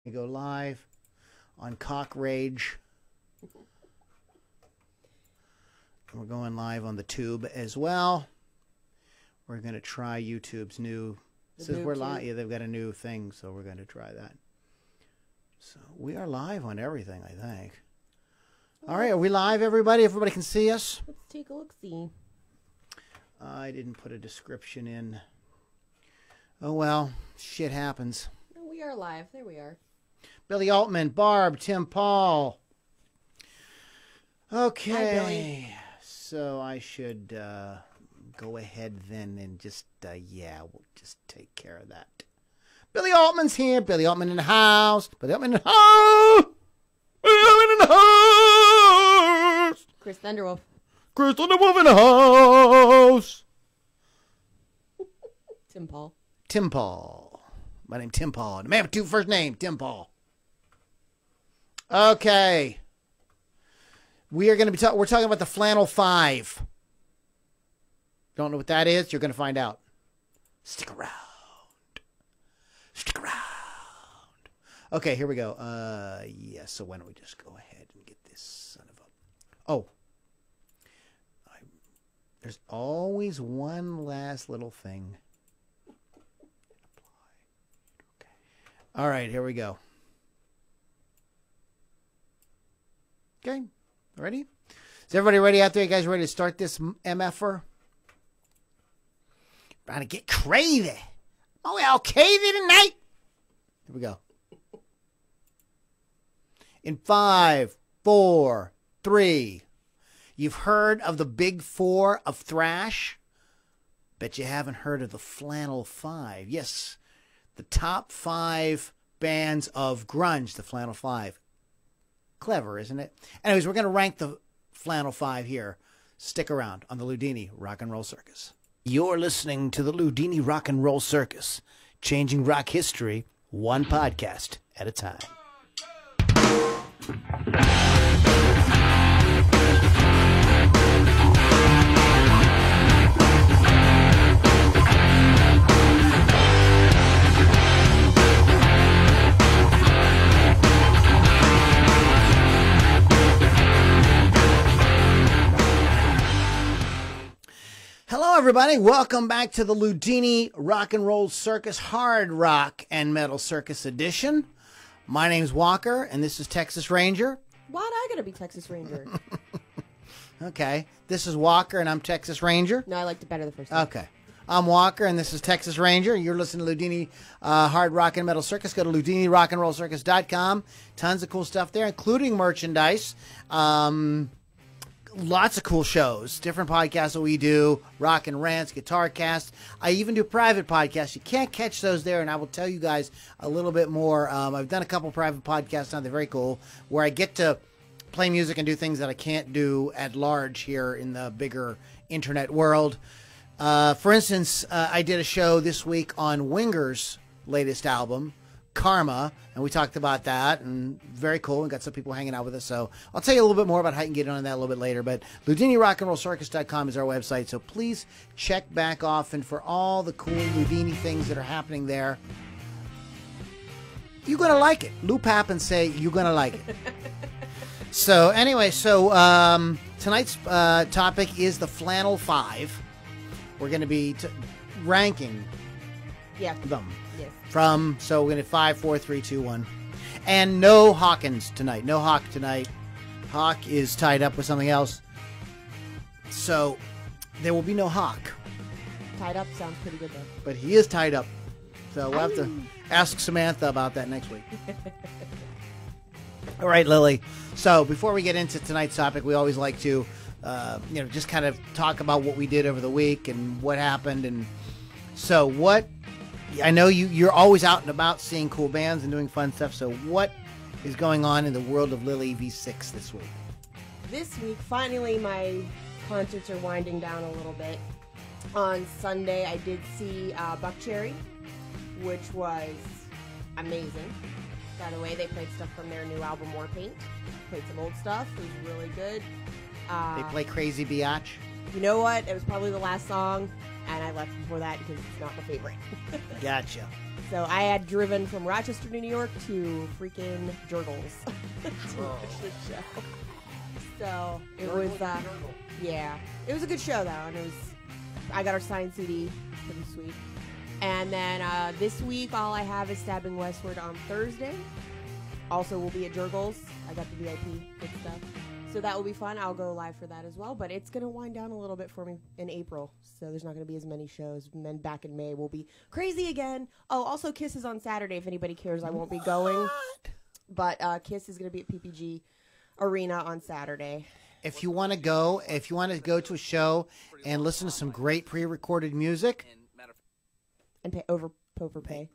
We go live on Cock Rage. We're going live on the tube as well. We're going to try YouTube's new. Since we're live, yeah, they've got a new thing, so we're going to try that. So we are live on everything, I think. All right, are we live, everybody? Everybody can see us? Let's take a look-see. I didn't put a description in. Oh, well, shit happens. Oh, we are live. There we are. Billy Altman, Barb, Tim Paul. Okay. Hi, Billy. So I should go ahead then and just, yeah, we'll just take care of that. Billy Altman's here. Billy Altman in the house. Billy Altman in the house. Billy Altman in the house. Chris Thunderwolf. Chris Thunderwolf in the house. Tim Paul. Tim Paul. My name's Tim Paul. The man with two first name, Tim Paul. Okay. We are going to be we're talking about the Flannel 5. Don't know what that is? You're going to find out. Stick around. Stick around. Okay, here we go. Yeah, so why don't we just go ahead and get this son of a... Oh. There's always one last little thing. Okay. All right, here we go. Okay, ready? Is everybody ready out there? You guys ready to start this MFer? Trying to get crazy. Oh, we all crazy tonight. Here we go. In 5, 4, 3. You've heard of the big 4 of thrash? Bet you haven't heard of the Flannel 5. Yes, the top 5 bands of grunge, the Flannel 5. Clever, isn't it? Anyways, we're going to rank the Flannel 5 here. Stick around on the Loudini Rock and Roll Circus. You're listening to the Loudini Rock and Roll Circus, changing rock history one podcast at a time. Hello, everybody. Welcome back to the Loudini Rock and Roll Circus Hard Rock and Metal Circus Edition. My name's Walker, and this is Texas Ranger. Why'd I gotta be Texas Ranger? Okay. This is Walker, and I'm Texas Ranger. No, I liked it better the first time. Okay. I'm Walker, and this is Texas Ranger. You're listening to Loudini Hard Rock and Metal Circus. Go to LoudiniRockandRollCircus.com. Tons of cool stuff there, including merchandise. Lots of cool shows, different podcasts that we do, Rock and Rants, Guitar Cast. I even do private podcasts. You can't catch those there, and I will tell you guys a little bit more. I've done a couple private podcasts now. They're very cool, where I get to play music and do things that I can't do at large here in the bigger internet world. For instance, I did a show this week on Winger's latest album, Karma, and we talked about that, and very cool. We got some people hanging out with us, so I'll tell you a little bit more about how you can get on that a little bit later. But LoudiniRockandRollCircus.com is our website, so please check back often for all the cool Loudini things that are happening there. You're gonna like it. Lou Pappen say you're gonna like it. So anyway, tonight's topic is the Flannel 5. We're going to be ranking them. Yes. So we're going to 5, 4, 3, 2, 1. And no Hawkins tonight. No Hawk tonight. Hawk is tied up with something else. So there will be no Hawk. Tied up sounds pretty good, though. But he is tied up. So we'll have to ask Samantha about that next week. All right, Lily. So before we get into tonight's topic, we always like to, just kind of talk about what we did over the week and what happened. And so I know you're always out and about seeing cool bands and doing fun stuff. So what is going on in the world of Lily V6 this week? This week, finally, my concerts are winding down a little bit. On Sunday, I did see Buckcherry, which was amazing. By the way, they played stuff from their new album, Warpaint. Played some old stuff. It was really good. They play Crazy Biatch? You know what? It was probably the last song, and I left before that because it's not my favorite. Gotcha. So I had driven from Rochester, New York to freaking Jurgles to watch this show. So it was, yeah, it was a good show though, and I got our signed CD, pretty sweet. And then this week, all I have is Stabbing Westward on Thursday. Also, we'll be at Jurgles. I got the VIP, good stuff. So that will be fun. I'll go live for that as well. But it's going to wind down a little bit for me in April. So there's not going to be as many shows. And then back in May, we'll be crazy again. Oh, also Kiss is on Saturday. If anybody cares, I won't be going. But Kiss is going to be at PPG Arena on Saturday. If you want to go to a show and listen to some great pre-recorded music. And overpay.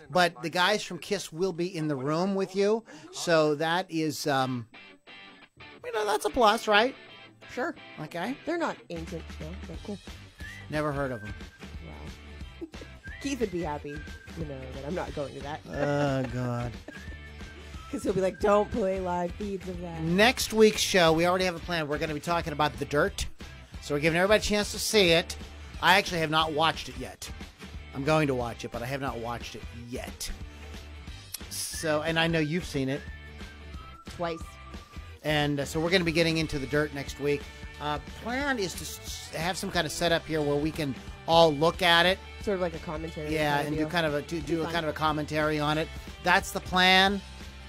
But the guys from Kiss will be in the room with you. So that is... that's a plus, right? Sure. Okay. They're not ancient, no. They're cool. Never heard of them. Wow. Keith would be happy to know that I'm not going to that. Oh, God. Because he'll be like, don't play live feeds of that. Next week's show, we already have a plan. We're going to be talking about The Dirt. So we're giving everybody a chance to see it. I actually have not watched it yet. I'm going to watch it, but I have not watched it yet. So, and I know you've seen it. Twice. And so we're going to be getting into The Dirt next week. Plan is to have some kind of setup here where we can all look at it. Sort of like a commentary. Yeah, and do kind of a commentary on it. That's the plan.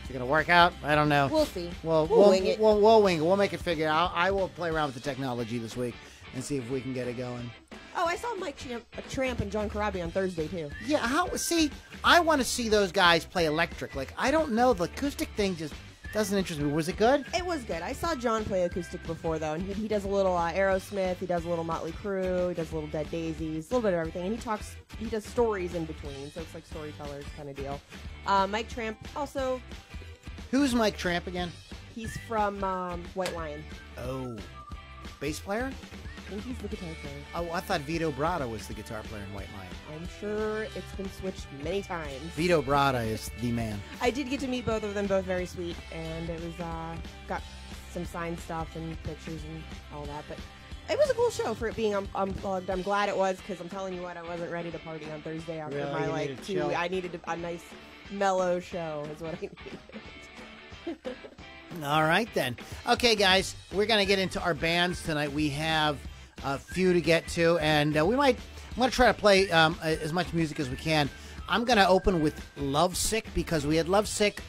Is it going to work out? I don't know. We'll see. We'll wing it. We'll wing it. We'll make it figure out. I will play around with the technology this week and see if we can get it going. Oh, I saw Mike Tramp and John Corabi on Thursday, too. Yeah, I want to see those guys play electric. Like, I don't know, the acoustic thing just doesn't interest me. Was it good? It was good. I saw John play acoustic before, though, and he does a little Aerosmith, he does a little Motley Crue, he does a little Dead Daisies, a little bit of everything, and he does stories in between, so it's like storytellers kind of deal. Mike Tramp also... Who's Mike Tramp again? He's from White Lion. Oh. Bass player? I think he's the guitar player. Oh, I thought Vito Bratta was the guitar player in White Lion. I'm sure it's been switched many times. Vito Bratta is the man. I did get to meet both of them, both very sweet, and it was, got some signed stuff and pictures and all that, but it was a cool show for it being unplugged. I'm glad it was, because I'm telling you what, I wasn't ready to party on Thursday after really? my, I needed a nice, mellow show is what I needed. All right, then. Okay, guys, we're going to get into our bands tonight. We have a few to get to, and I'm going to try to play as much music as we can. I'm going to open with Lovesick, because we had Lovesick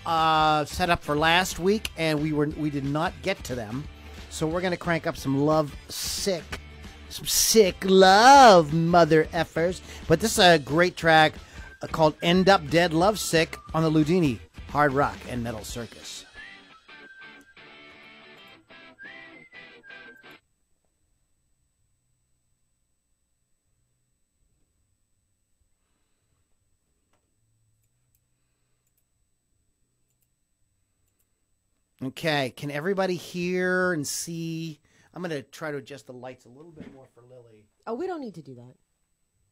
set up for last week, and we did not get to them. So we're going to crank up some Lovesick. Some sick love, mother effers. But this is a great track called End Up Dead Lovesick on the Loudini Hard Rock and Metal Circus. Okay, can everybody hear and see? I'm going to try to adjust the lights a little bit more for Lily. Oh, we don't need to do that.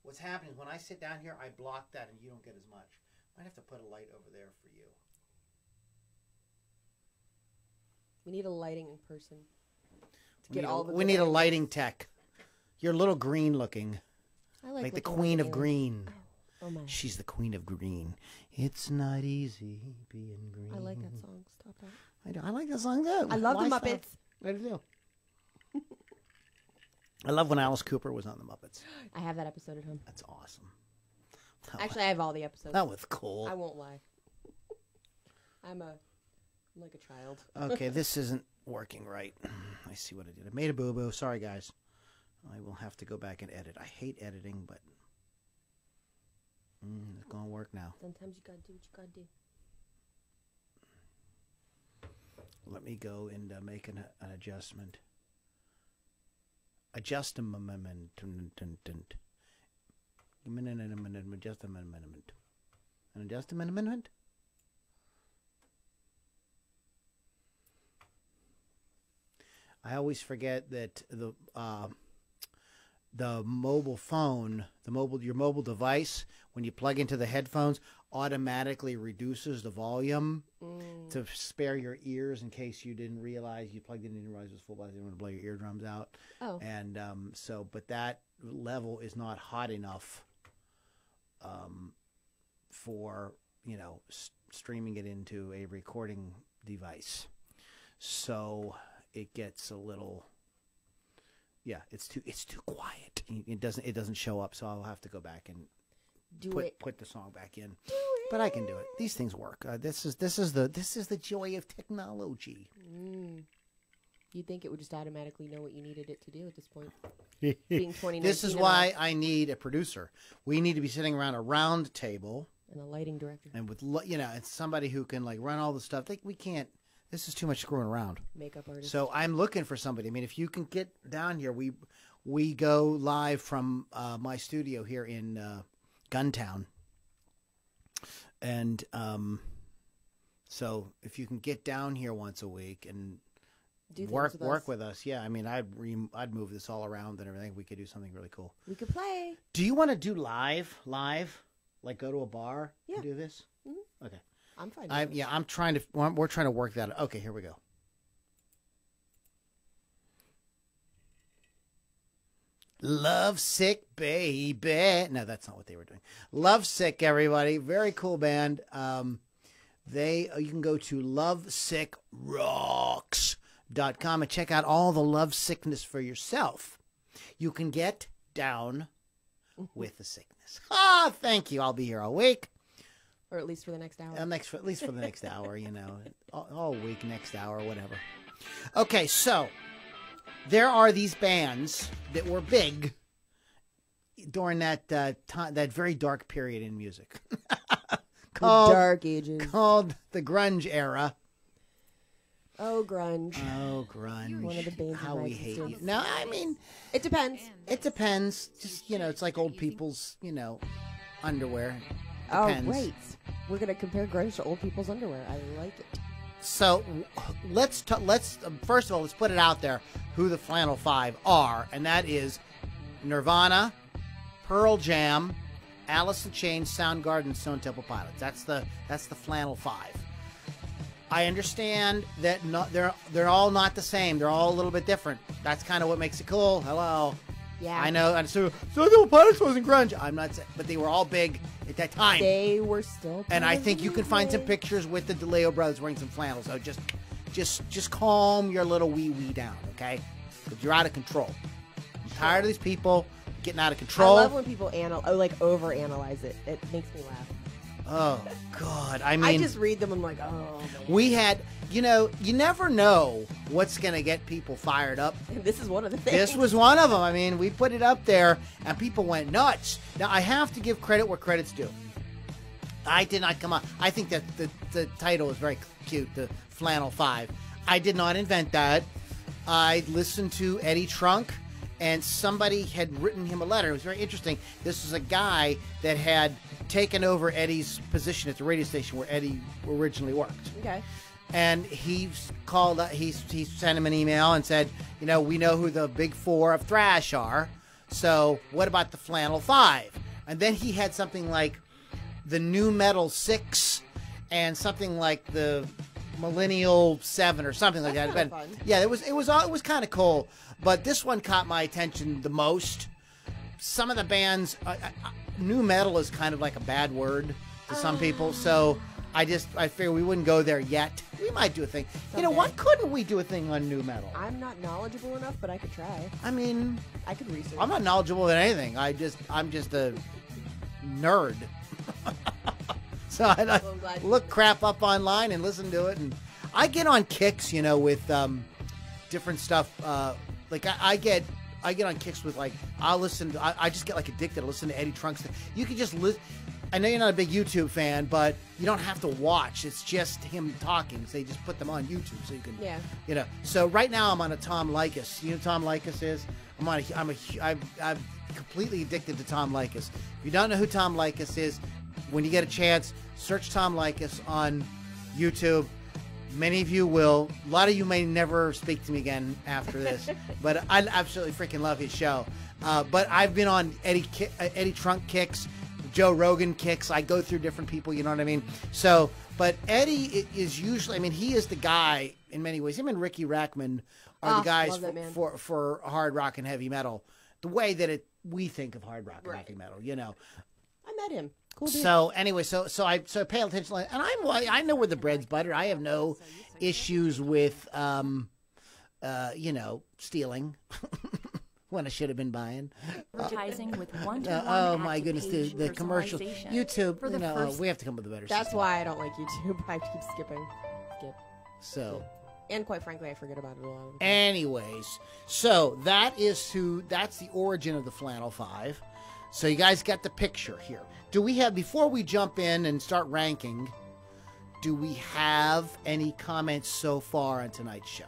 What's happening is when I sit down here, I block that and you don't get as much. Might have to put a light over there for you. We need a lighting person to get all the. We need a lighting tech. You're a little green looking. I like the queen of green. Oh my. She's the queen of green. It's not easy being green. I like that song. Stop that. I like that song too. I love the Muppets. I do. I love when Alice Cooper was on the Muppets. I have that episode at home. That's awesome. Actually, I have all the episodes. That was cool. I won't lie. I'm like a child. Okay, this isn't working right. I see what I did. I made a boo-boo. Sorry, guys. I will have to go back and edit. I hate editing, but it's going to work now. Sometimes you got to do what you got to do. Let me go and make an adjustment. Adjust a moment. Adjust a moment. An adjustment. I always forget that the mobile phone, your mobile device, when you plug into the headphones, automatically reduces the volume to spare your ears in case you didn't realize you plugged in and didn't realize it was full blast. You didn't want to blow your eardrums out. Oh. And but that level is not hot enough for, streaming it into a recording device. So it gets a little, it's too quiet. It doesn't show up. So I'll have to go back and put the song back in. But I can do it. These things work. This is the joy of technology. You'd think it would just automatically know what you needed it to do at this point. Being 2019. This is why I need a producer. We need to be sitting around a round table and a lighting director, and with it's somebody who can like run all the stuff. We can't. This is too much screwing around. Makeup artist. So I'm looking for somebody. I mean, if you can get down here, we go live from my studio here in Guntown, and so if you can get down here once a week and work with us, I mean, I'd move this all around and everything. We could do something really cool. We could play. Do you want to do live? Like go to a bar and do this? Mm-hmm. Okay. I'm fine. We're trying to work that out. Okay, here we go. Love Sick, baby. No, that's not what they were doing. Love Sick, everybody. Very cool band. You can go to lovesickrocks.com and check out all the love sickness for yourself. You can get down with the sickness. Thank you. I'll be here all week. Or at least for the next hour. At least for the next hour, all week, next hour, whatever. Okay, so there are these bands that were big during that that very dark period in music. Called, the dark ages. Called the grunge era. Oh, grunge. Oh, grunge. One of the bands. How we hate you. No, I mean, it depends. It depends. Just it's like old people's underwear. Depends. Oh, wait. We're gonna compare grunge to old people's underwear. I like it. So let's first of all let's put it out there who the Flannel Five are, and that is Nirvana, Pearl Jam, Alice in Chains, Soundgarden, Stone Temple Pilots. That's the Flannel Five. I understand that they're all not the same. They're all a little bit different. That's kind of what makes it cool. Hello. Yeah. I know. And so Temple Pilots wasn't grunge. I'm not saying, but they were all big at that time. They were still. And I think you can find some pictures with the DeLeo brothers wearing some flannels. So just calm your little wee down, okay? Because you're out of control. I'm tired of these people getting out of control. I love when people overanalyze it. It makes me laugh. Oh, God. I mean, I just read them and I'm like, oh, man. We had, you never know what's going to get people fired up. And this is one of the things. This was one of them. I mean, we put it up there and people went nuts. Now, I have to give credit where credit's due. I did not come up. I think that the title is very cute, the Flannel Five. I did not invent that. I listened to Eddie Trunk, and somebody had written him a letter. It was very interesting. This was a guy that had taken over Eddie's position at the radio station where Eddie originally worked. Okay. And he called. He sent him an email and said, we know who the big four of thrash are. So what about the Flannel Five? And then he had something like the New Metal Six, and something like the Millennial Seven, or something like that. But fun. Yeah, it was kind of cool. But this one caught my attention the most. Some of the bands, new metal is kind of like a bad word to some people, so I figure we wouldn't go there yet. We might do a thing. Someday. Why couldn't we do a thing on new metal? I'm not knowledgeable enough, but I could try. I mean, I could research. I'm not knowledgeable in anything. I'm just a nerd. So I look crap up online and listen to it, and I get on kicks, with different stuff. Like I get on kicks with I'll listen. I just get addicted to listen to Eddie Trunk's. You can just listen. I know you're not a big YouTube fan, but you don't have to watch. It's just him talking. So they just put them on YouTube, so you can. Yeah. So right now I'm on a Tom Likas. You know who Tom Likas is? I'm completely addicted to Tom Likas. If you don't know who Tom Likas is, when you get a chance, search Tom Likas on YouTube. Many of you will. A lot of you may never speak to me again after this, but I absolutely freaking love his show. But I've been on Eddie Trunk kicks, Joe Rogan kicks. I go through different people, you know what I mean? So, but Eddie is usually, he is the guy in many ways. Him and Ricky Rackman are the guys for hard rock and heavy metal, the way that we think of hard rock and heavy metal, I met him. Cool dude. So anyway, so I pay attention, and I know where the bread's buttered. I have no issues with you know, stealing when I should have been buying. Advertising with Oh my goodness, the commercials, YouTube. You know, we have to come up with a better. That's system. why I don't like YouTube. I keep skipping. So. And quite frankly, I forget about it a lot. Anyways, so that's the origin of the Flannel 5. So you guys got the picture here. Do we have, before we jump in and start ranking, do we have any comments so far on tonight's show?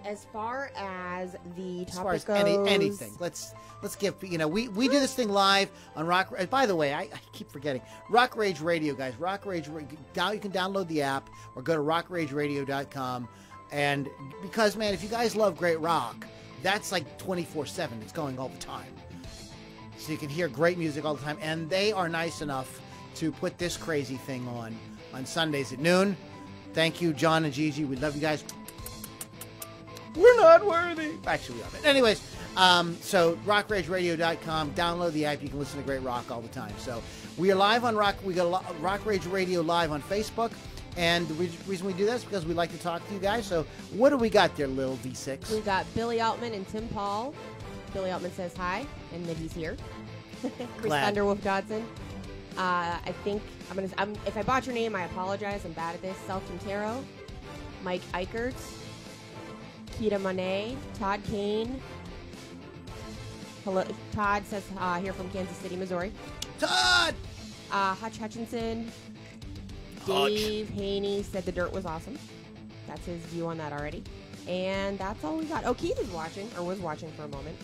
As far as the As far topic as goes, anything, let's give, you know, we do this thing live on Rock. By the way, I keep forgetting Rock Rage Radio, guys. Rock Rage. You can download the app or go to rockrageradio.com. And because, man, if you guys love great rock, that's like 24/7. It's going all the time. So you can hear great music all the time. And they are nice enough to put this crazy thing on Sundays at noon. Thank you, John and Gigi. We love you guys. We're not worthy. Actually, we are. But anyways, so rockrageradio.com. Download the app. You can listen to great rock all the time. So we are live on Rock. We got Rock Rage Radio live on Facebook. And the reason we do that is because we like to talk to you guys. So what do we got there, Lil V6? We got Billy Altman and Tim Paul. Billy Altman says hi and that he's here. Chris Thunderwolf Dodson. I think if I botch your name, I apologize. I'm bad at this. Sel Quintero, Mike Eichert, Keita Monet, Todd Kane. Hello, Todd says here from Kansas City, Missouri. Todd! Hutch Hutchinson. Dave Haney said the dirt was awesome. That's his view on that already. And that's all we got. Oh, Keith is watching, or was watching for a moment.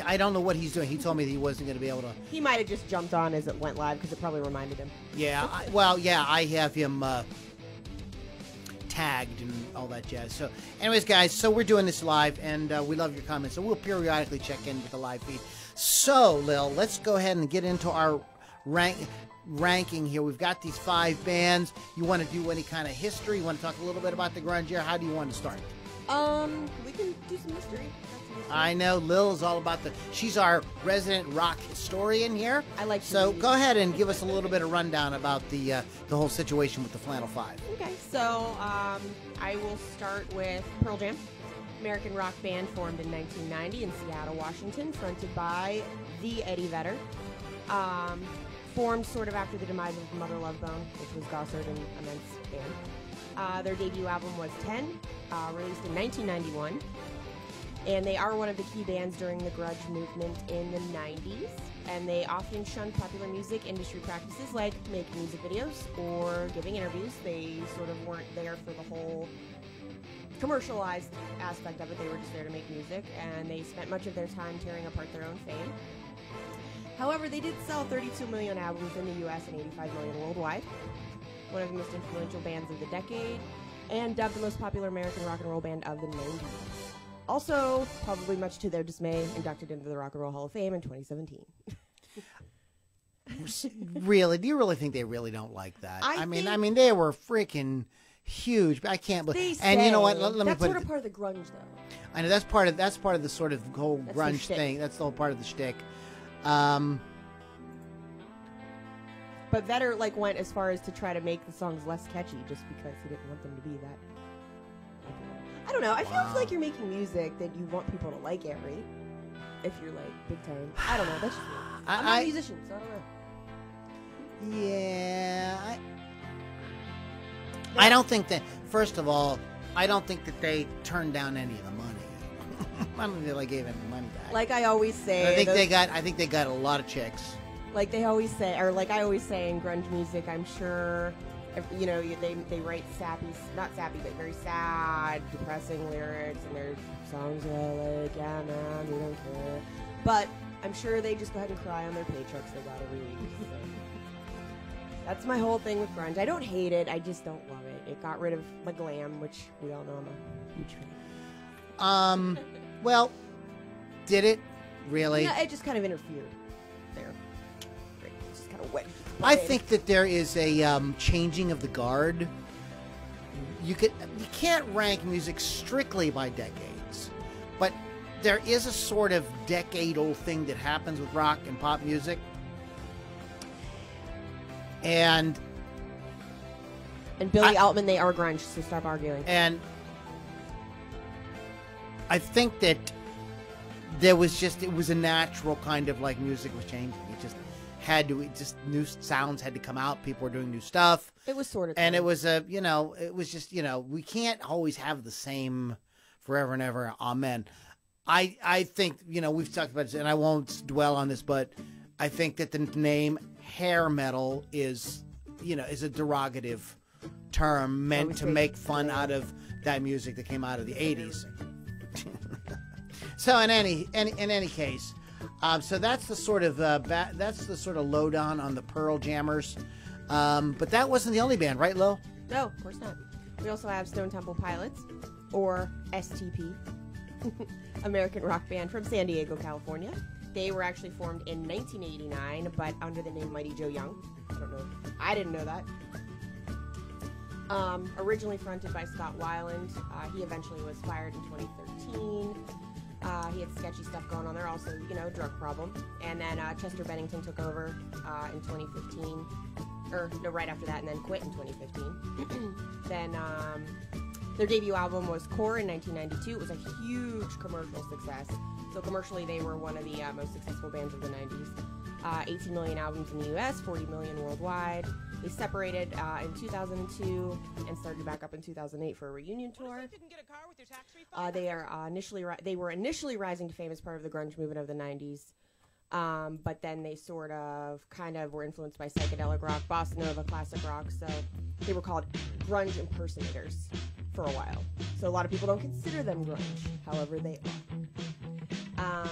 I don't know what he's doing. He told me that he wasn't going to be able to. He might have just jumped on as it went live because it probably reminded him. Yeah, I have him tagged and all that jazz. So, anyways, guys, so we're doing this live, and we love your comments. So we'll periodically check in with the live feed. So, Lil, let's go ahead and get into our ranking here. We've got these 5 bands. You want to do any kind of history? You want to talk a little bit about the grunge era? How do you want to start? We can do some history. I know Lil is all about she's our resident rock historian here. I like so go ahead and give us a little bit of rundown about the whole situation with the Flannel 5. Okay, so I will start with Pearl Jam, American rock band formed in 1990 in Seattle, Washington, fronted by the Eddie Vedder. Formed sort of after the demise of Mother Love Bone, which was Gossard and Immense band. Their debut album was 10, released in 1991. And they are one of the key bands during the grunge movement in the 90s. And they often shunned popular music industry practices like making music videos or giving interviews. They sort of weren't there for the whole commercialized aspect of it. They were just there to make music. And they spent much of their time tearing apart their own fame. However, they did sell 32 million albums in the US and 85 million worldwide. One of the most influential bands of the decade. And dubbed the most popular American rock and roll band of the 90s. Also, probably much to their dismay, inducted into the Rock and Roll Hall of Fame in 2017. Really? Do you really think they really don't like that? I mean, they were freaking huge. I can't believe. And you know what? Let me that's put sort of part of the grunge, though. I know that's part of the sort of whole That's grunge thing. That's the whole part of the shtick. But Vedder went as far as to try to make the songs less catchy, just because he didn't want them to be that. I don't know. I feel like you're making music that you want people to like it, right? If you're big time. I don't know. That's just me. I'm not a musician, so I don't know. Yeah. I don't think that. First of all, I don't think that they turned down any of the money. I don't think they gave any money back. Like I always say, I think they got a lot of chicks. Like they always say, or like I always say in grunge music, I'm sure. You know, they write not sappy, but very sad, depressing lyrics, and their songs are like, yeah, man, we don't care. But I'm sure they just go ahead and cry on their paychecks they got every week. So. That's my whole thing with grunge. I don't hate it, I just don't love it. It got rid of my glam, which we all know I'm a huge fan. Well, did it really? Yeah, it just kind of interfered there. It just kind of wet. I think that there is a changing of the guard. You can't rank music strictly by decades, but there is a sort of decadal thing that happens with rock and pop music. And Billy Altman, they are grunge, so stop arguing. And I think that it was a natural kind of like music was changing. New sounds had to come out. People were doing new stuff. It was sort of, and it was we can't always have the same forever and ever. Amen. I think, we've talked about this, and I won't dwell on this, but I think that the name hair metal is a derogative term meant to make fun out of that music that came out of the 80s. So in any case, so that's the sort of lowdown on the Pearl Jammers. But that wasn't the only band, right, Lo? No, of course not. We also have Stone Temple Pilots, or STP, American rock band from San Diego, California. They were actually formed in 1989, but under the name Mighty Joe Young. I don't know. I didn't know that. Originally fronted by Scott Weiland. He eventually was fired in 2013. He had sketchy stuff going on there, also, drug problem. And then Chester Bennington took over in 2015. Right after that, and then quit in 2015. Then their debut album was Core in 1992. It was a huge commercial success. So commercially, they were one of the most successful bands of the 90s. 18 million albums in the U.S., 40 million worldwide. They separated in 2002 and started back up in 2008 for a reunion tour. They were initially rising to fame as part of the grunge movement of the 90s. But then they sort of kind of were influenced by psychedelic rock, bossa nova, classic rock, so they were called grunge impersonators for a while. So a lot of people don't consider them grunge, however they are.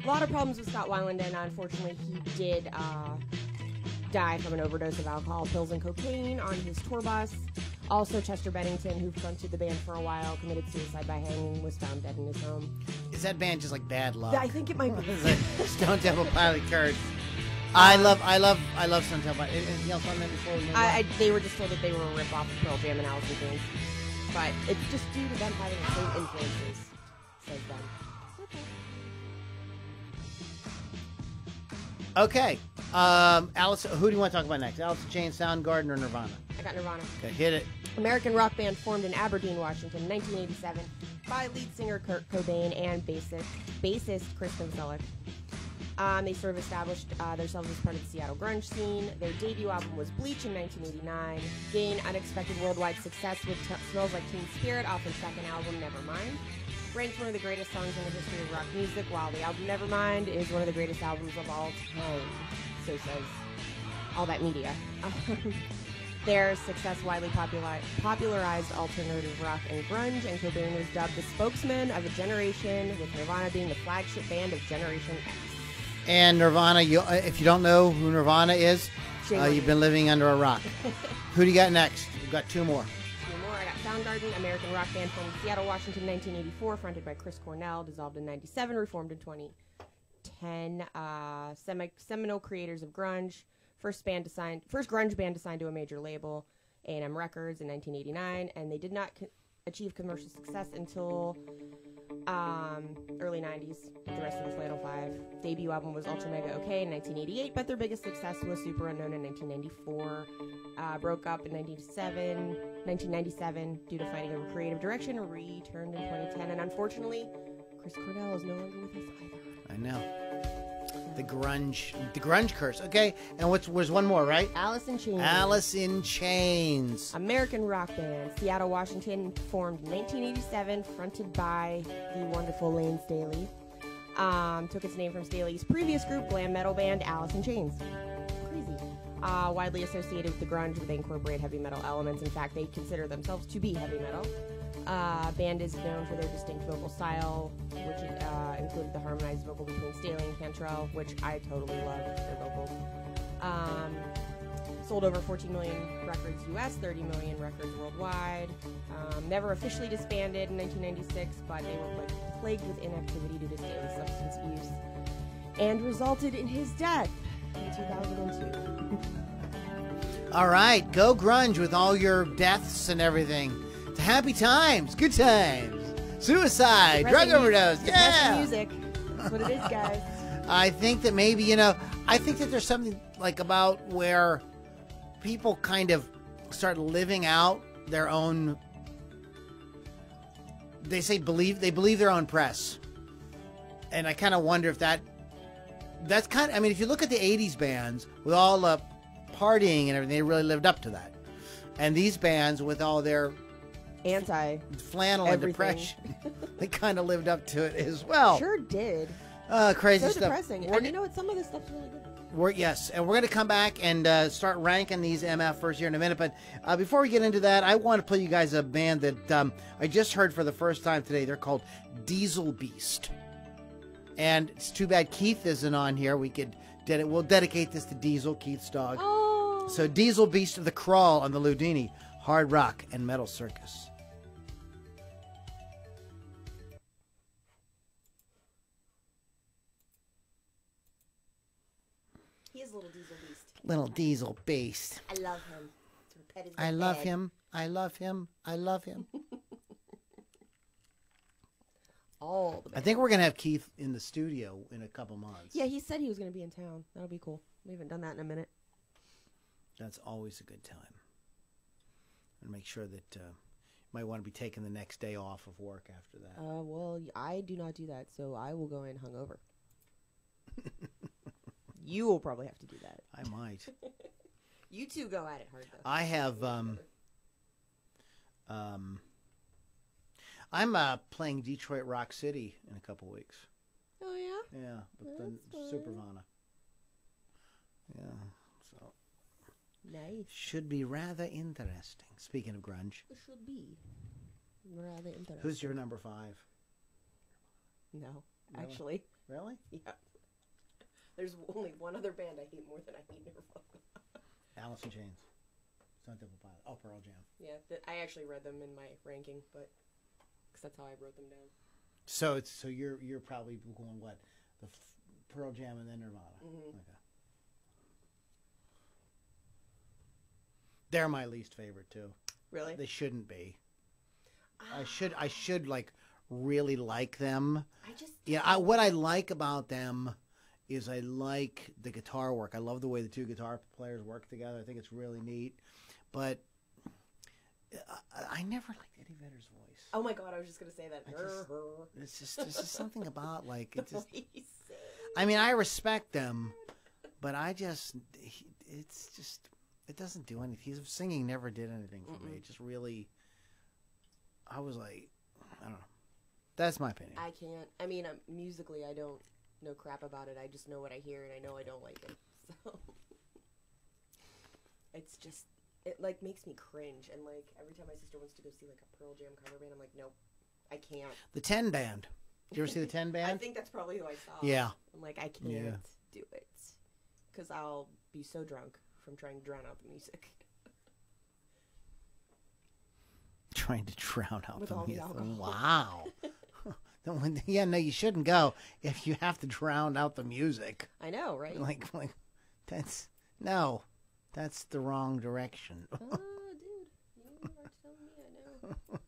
A lot of problems with Scott Weiland, and unfortunately he did die from an overdose of alcohol, pills, and cocaine on his tour bus. Also, Chester Bennington, who fronted the band for a while, committed suicide by hanging, was found dead in his home. Is that band just like bad luck? I think it might be. Stone Temple Pilot Curse. I love Stone Temple. Anything else on that before we move on? They were just told that they were a rip-off of Pearl Jam and Alice in Chains. But it's just due to them having the same influences, says them. Okay. Alice, who do you want to talk about next? Alice in Chains, Soundgarden, or Nirvana? I got Nirvana. Okay, hit it. American rock band formed in Aberdeen, Washington in 1987 by lead singer Kurt Cobain and bassist Chris Novoselic. They sort of established themselves as part of the Seattle grunge scene. Their debut album was Bleach in 1989. Gained unexpected worldwide success with Smells Like Teen Spirit off their second album, Nevermind. Ranked one of the greatest songs in the history of rock music, while the album Nevermind is one of the greatest albums of all time. So says all that media. Their success widely popularized alternative rock and grunge, and Cobain was dubbed the spokesman of a generation, with Nirvana being the flagship band of Generation X. And Nirvana, if you don't know who Nirvana is, you've been living under a rock. Who do you got next? We've got two more. I got Soundgarden, American rock band formed in Seattle, Washington, 1984, fronted by Chris Cornell, dissolved in 97, reformed in 2010. Seminal creators of grunge. First grunge band to sign to a major label, A&M Records, in 1989, and they did not achieve commercial success until early 90s with the rest of the Flannel 5. Debut album was Ultra Mega OK in 1988, but their biggest success was Super Unknown in 1994. Broke up in 1997 due to fighting over creative direction, returned in 2010, and unfortunately, Chris Cornell is no longer with us either. I know. The grunge curse. Okay, and was one more, right? Alice in Chains. Alice in Chains. American rock band, Seattle, Washington, formed in 1987, fronted by the wonderful Lane Staley. Took its name from Staley's previous group, glam metal band, Alice in Chains. Crazy. Widely associated with the grunge, where they incorporate heavy metal elements. In fact, they consider themselves to be heavy metal. Band is known for their distinct vocal style, which included the harmonized vocal between Staley and Cantrell, which I totally love their vocals. Sold over 14 million records US, 30 million records worldwide. Never officially disbanded in 1996, but they were plagued with inactivity due to Staley's substance use, and resulted in his death in 2002. All right, go grunge with all your deaths and everything. Happy times, good times, suicide, drug overdose, yeah. Music. That's what it is, guys. I think that maybe, I think that there's something like about where people kind of start living out their own. They say they believe their own press, and I kind of wonder if that's kind of. I mean, if you look at the '80s bands with all the partying and everything, they really lived up to that. And these bands with all their flannel and depression, they kind of lived up to it as well. Sure did. Crazy so stuff. Depressing. And you know what? Some of this stuff's really good. Yes, and we're going to come back and start ranking these MF first here in a minute. But before we get into that, I want to play you guys a band that I just heard for the first time today. They're called Diesel Beast. And it's too bad Keith isn't on here. We'll dedicate this to Diesel, Keith's dog. Oh. So Diesel Beast of the Crawl on the Loudini Hard Rock and Metal Circus. He is a little Diesel Beast. Little Diesel Beast. I love him. I love him. I love him. I love him. All the I think we're going to have Keith in the studio in a couple months. Yeah, he said he was going to be in town. That'll be cool. We haven't done that in a minute. That's always a good time. And make sure that you might want to be taking the next day off of work after that. Well, I do not do that, so I will go in hungover. You will probably have to do that. I might. You two go at it hard, though. I have, I'm playing Detroit Rock City in a couple weeks. Oh, yeah? Yeah, with the Supervana. Yeah, so. Nice. Should be rather interesting. Speaking of grunge. It should be rather interesting. Who's your number 5? No, Really? actually. Really? Yeah. There's only one other band I hate more than I hate Nirvana. Alice in Chains. Stone Temple Pilots. Oh, Pearl Jam. Yeah, I actually read them in my ranking, but because that's how I wrote them down. So you're probably going what, the Pearl Jam and then Nirvana. Mm-hmm. Okay. They're my least favorite too. Really? They shouldn't be. I should like really like them. What I like about them is I like the guitar work. I love the way the two guitar players work together. I think it's really neat. But I never liked Eddie Vedder's voice. Oh my God, I was just gonna say that. It's just there's just something about like it just. I mean, I respect them, but it's just it doesn't do anything. His singing never did anything for me. It just really. I was like, I don't know. That's my opinion. I can't. I mean, musically, I don't know crap about it. I just know what I hear, and I know I don't like it. So it's just, it like makes me cringe. And like every time my sister wants to go see like a Pearl Jam cover band, I'm like, nope, I can't. The 10 Band. Did you ever see the 10 Band? I think that's probably who I saw. Yeah. I'm like, I can't do it because I'll be so drunk from trying to drown out the music. Trying to drown out With the all the music. alcohol. Wow. Yeah, no, you shouldn't go if you have to drown out the music. I know, right? Like that's the wrong direction. Oh, dude, you are telling me I know.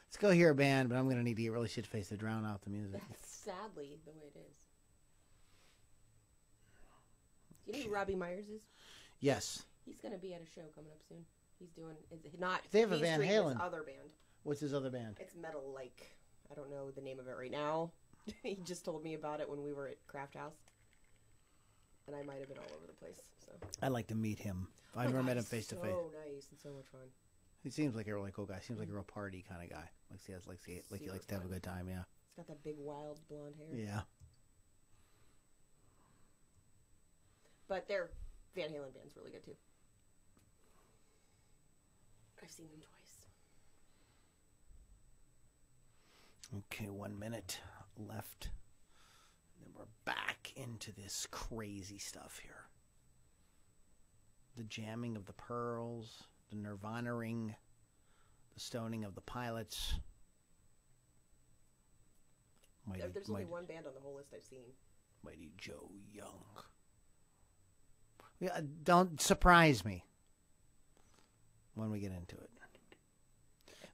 Let's go hear a band, but I'm going to need to get really shit-faced to drown out the music. That's sadly the way it is. You know who Robbie Myers is? Yes. He's going to be at a show coming up soon. He's doing, not They have a Mean Van Street, Halen. his other band. What's his other band? It's metal, like, I don't know the name of it right now. He just told me about it when we were at Craft House. And I might have been all over the place, so. I'd like to meet him. I've never met him face to face. So nice and so much fun. He seems like a really cool guy. Seems like a real party kind of guy. He likes to have a good time, yeah. He's got that big, wild blonde hair. Yeah. But their Van Halen band's really good, too. I've seen them twice. Okay, 1 minute left. Then we're back into this crazy stuff here. The jamming of the pearls, the Nirvana ring, the stoning of the pilots. There's only one band on the whole list I've seen. Mighty Joe Young. Yeah, don't surprise me when we get into it.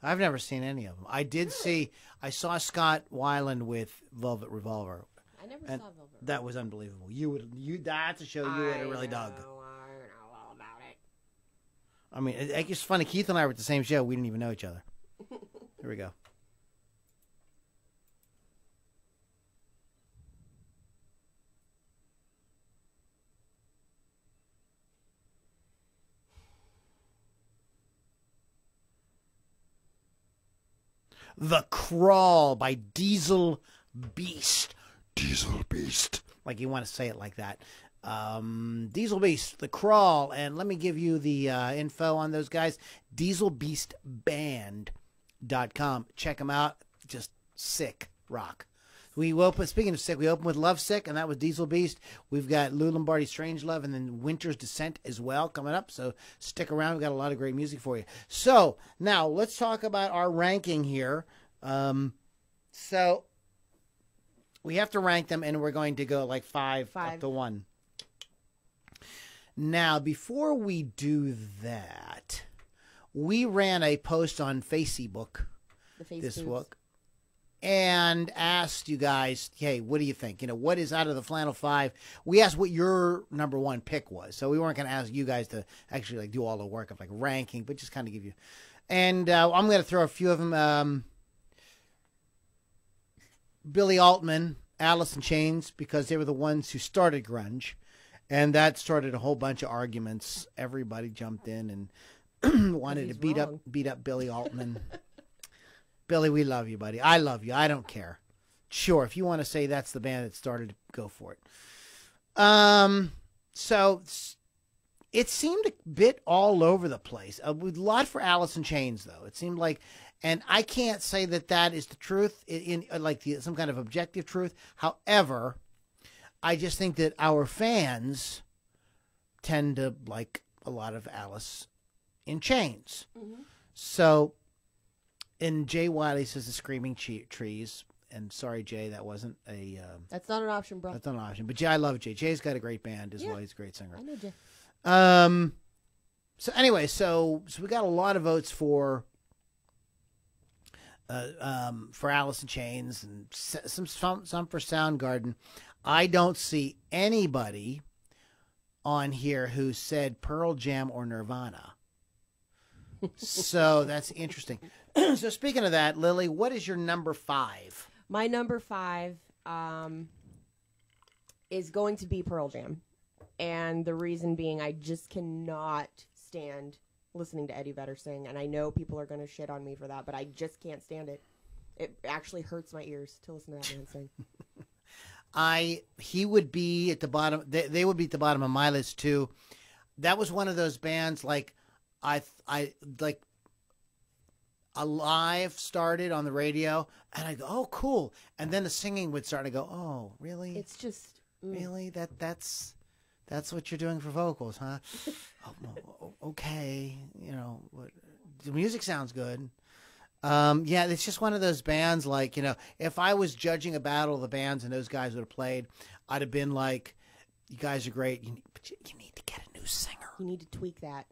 I've never seen any of them. I saw Scott Weiland with Velvet Revolver. I never saw Velvet That was unbelievable. That's a show you would have really dug. I know all about it. I mean, it's funny. Keith and I were at the same show. We didn't even know each other. Here we go. The Crawl by Diesel Beast. Diesel Beast. Like you want to say it like that. Diesel Beast, The Crawl. And let me give you the info on those guys. DieselBeastBand.com. Check them out. Just sick rock. Speaking of sick, we opened with Love Sick, and that was Diesel Beast. We've got Lou Lombardi, Strange Love, and then Winter's Descent as well coming up. So stick around. We've got a lot of great music for you. So now let's talk about our ranking here. So we have to rank them, and we're going to go like five. Up to 1. Now, before we do that, we ran a post on Facebook this week and asked you guys, hey, what do you think? What is out of the Flannel 5? We asked what your number 1 pick was. So we weren't going to ask you guys to actually like do all the work of like ranking, but just kind of give you. And I'm going to throw a few of them. Billy Altman, Alice in Chains, because they were the ones who started grunge. And that started a whole bunch of arguments. Everybody jumped in and wanted to beat up Billy Altman. Billy, we love you, buddy. I love you. I don't care. Sure, if you want to say that's the band that started, go for it. So it seemed a bit all over the place. A lot for Alice in Chains, though. It seemed like, and I can't say that is the truth, some kind of objective truth. However, I just think that our fans tend to like a lot of Alice in Chains. Mm-hmm. So, and Jay Wiley says the Screaming Trees. And sorry, Jay, that wasn't a... that's not an option, bro. That's not an option. But Jay, I love Jay. Jay's got a great band as well. He's a great singer. I know Jay. So anyway, so we got a lot of votes for Alice in Chains and some for Soundgarden. I don't see anybody on here who said Pearl Jam or Nirvana. So that's interesting. So speaking of that, Lily, what is your number 5? My number 5 is going to be Pearl Jam. And the reason being, I just cannot stand listening to Eddie Vedder sing. And I know people are going to shit on me for that, but I just can't stand it. It actually hurts my ears to listen to that man sing. He would be at the bottom. They would be at the bottom of my list too. That was one of those bands like I like Alive started on the radio, and I go, oh cool, and then the singing would start. And I go, oh really? It's just really that's what you're doing for vocals, huh? Oh, okay, the music sounds good. Yeah, it's just one of those bands like, if I was judging a battle of the bands and those guys would have played, I'd have been like, you guys are great, but you need to get a new singer. You need to tweak that.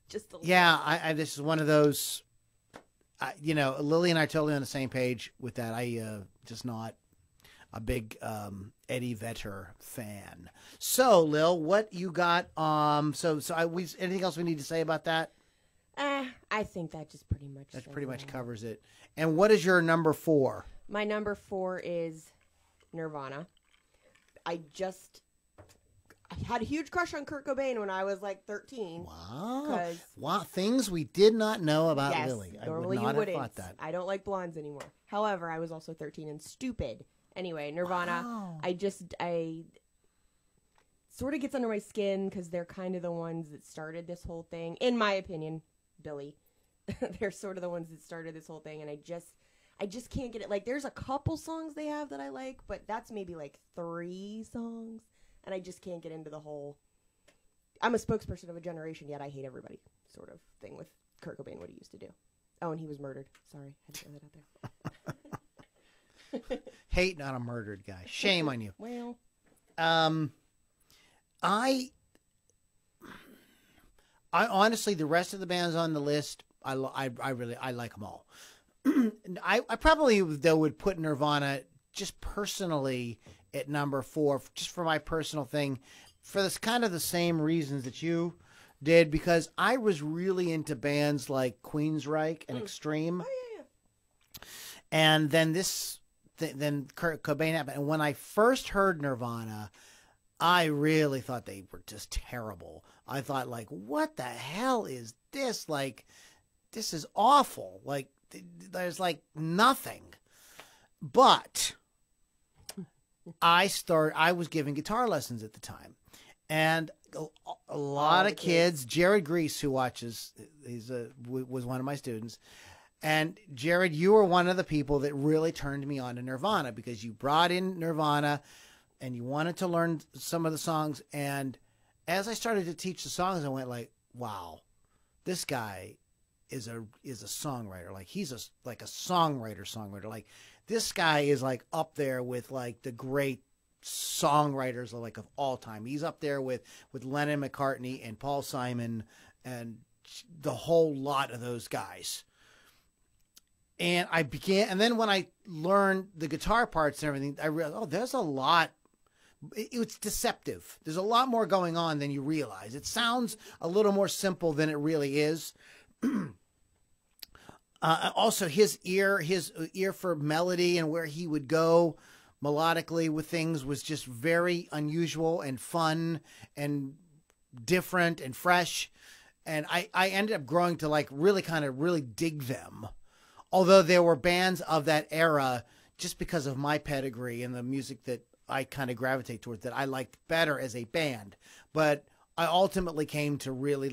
Just a little. Yeah, this is one of those, Lily and I are totally on the same page with that. Just not a big Eddie Vedder fan. So, Lil, what you got? Anything else we need to say about that? I think that just pretty much... That pretty much covers it. And what is your number 4? My number 4 is Nirvana. I had a huge crush on Kurt Cobain when I was like 13. Wow. Things we did not know about Lily. Normally I would not you wouldn't. have thought that. I don't like blondes anymore. However, I was also 13 and stupid. Anyway, Nirvana, wow. I sort of gets under my skin because they're kind of the ones that started this whole thing. In my opinion, Billy. They're sort of the ones that started this whole thing, and I just can't get it. Like, there's a couple songs they have that I like, but that's maybe like 3 songs, and I just can't get into the whole I'm a spokesperson of a generation, yet I hate everybody sort of thing with Kurt Cobain, what he used to do. Oh, and he was murdered. Sorry, I had to throw that out there. Hate, not a murdered guy. Shame on you. Well, I honestly, the rest of the bands on the list, I like them all. I probably though would put Nirvana just personally at number 4, just for my personal thing, for this kind of the same reasons that you did, because I was really into bands like Queensryche and Extreme. Oh, yeah. And then then Kurt Cobain happened. And when I first heard Nirvana, I really thought they were just terrible. I thought, like, what the hell is this? Like, this is awful. Like, there's like nothing. But I was giving guitar lessons at the time, and a lot of kids. Jared Grease, who watches, was one of my students. And Jared, you were one of the people that really turned me on to Nirvana, because you brought in Nirvana and you wanted to learn some of the songs. And as I started to teach the songs, I went like, wow, this guy is a songwriter. Like, he's a songwriter. Like, this guy is like up there with like the great songwriters like of all time. He's up there with Lennon, McCartney, and Paul Simon, and the whole lot of those guys. And and then when I learned the guitar parts and everything, I realized, oh, there's a lot. It's deceptive. There's a lot more going on than you realize. It sounds a little more simple than it really is. Also, his ear for melody and where he would go melodically with things was just very unusual and fun and different and fresh. And I ended up growing to like really dig them. Although there were bands of that era, just because of my pedigree and the music that I kind of gravitate towards, that I liked better as a band. But I ultimately came to really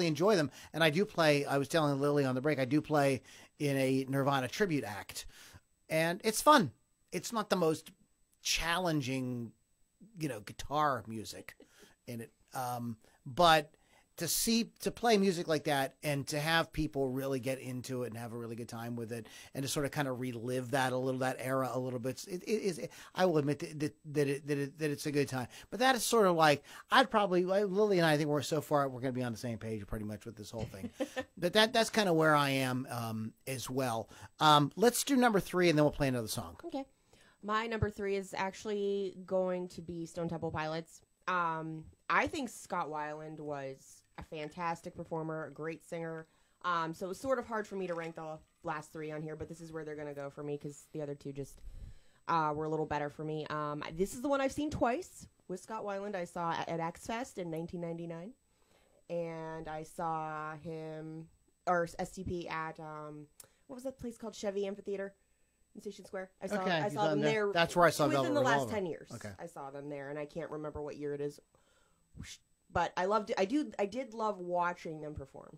enjoy them. And I do play, I was telling Lily on the break, I do play in a Nirvana tribute act. And it's fun. It's not the most challenging, guitar music in it. But to play music like that and to have people really get into it and have a really good time with it, and to sort of kind of relive that era a little bit, I will admit that it's a good time. But that is sort of like, Lily and I think we're going to be on the same page pretty much with this whole thing. But that's kind of where I am as well. Let's do number 3 and then we'll play another song. Okay. My number 3 is actually going to be Stone Temple Pilots. I think Scott Weiland was a fantastic performer, a great singer. So it was sort of hard for me to rank the last 3 on here, but this is where they're going to go for me, because the other 2 just were a little better for me. This is the one I've seen twice with Scott Weiland. I saw at X Fest in 1999, and I saw him, or STP at, what was that place called? Chevy Amphitheater in Station Square. I saw them there. That's where I saw them within the last 10 years. Okay. I saw them there, and I can't remember what year it is. But I loved it. I did love watching them perform.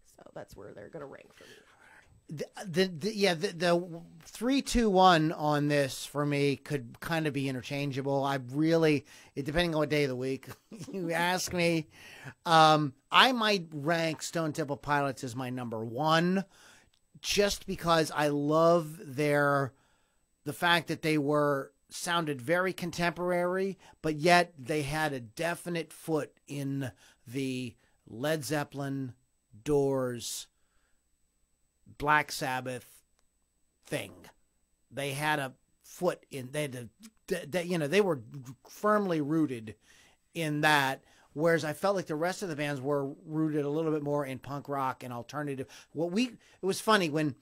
So that's where they're going to rank for me. The 3, 2, 1 on this for me could kind of be interchangeable. Depending on what day of the week you ask me, I might rank Stone Temple Pilots as my number 1, just because I love the fact that they sounded very contemporary, but yet they had a definite foot in the Led Zeppelin, Doors, Black Sabbath thing. They had a foot in, they were firmly rooted in that, whereas I felt like the rest of the bands were rooted a little bit more in punk rock and alternative. It was funny when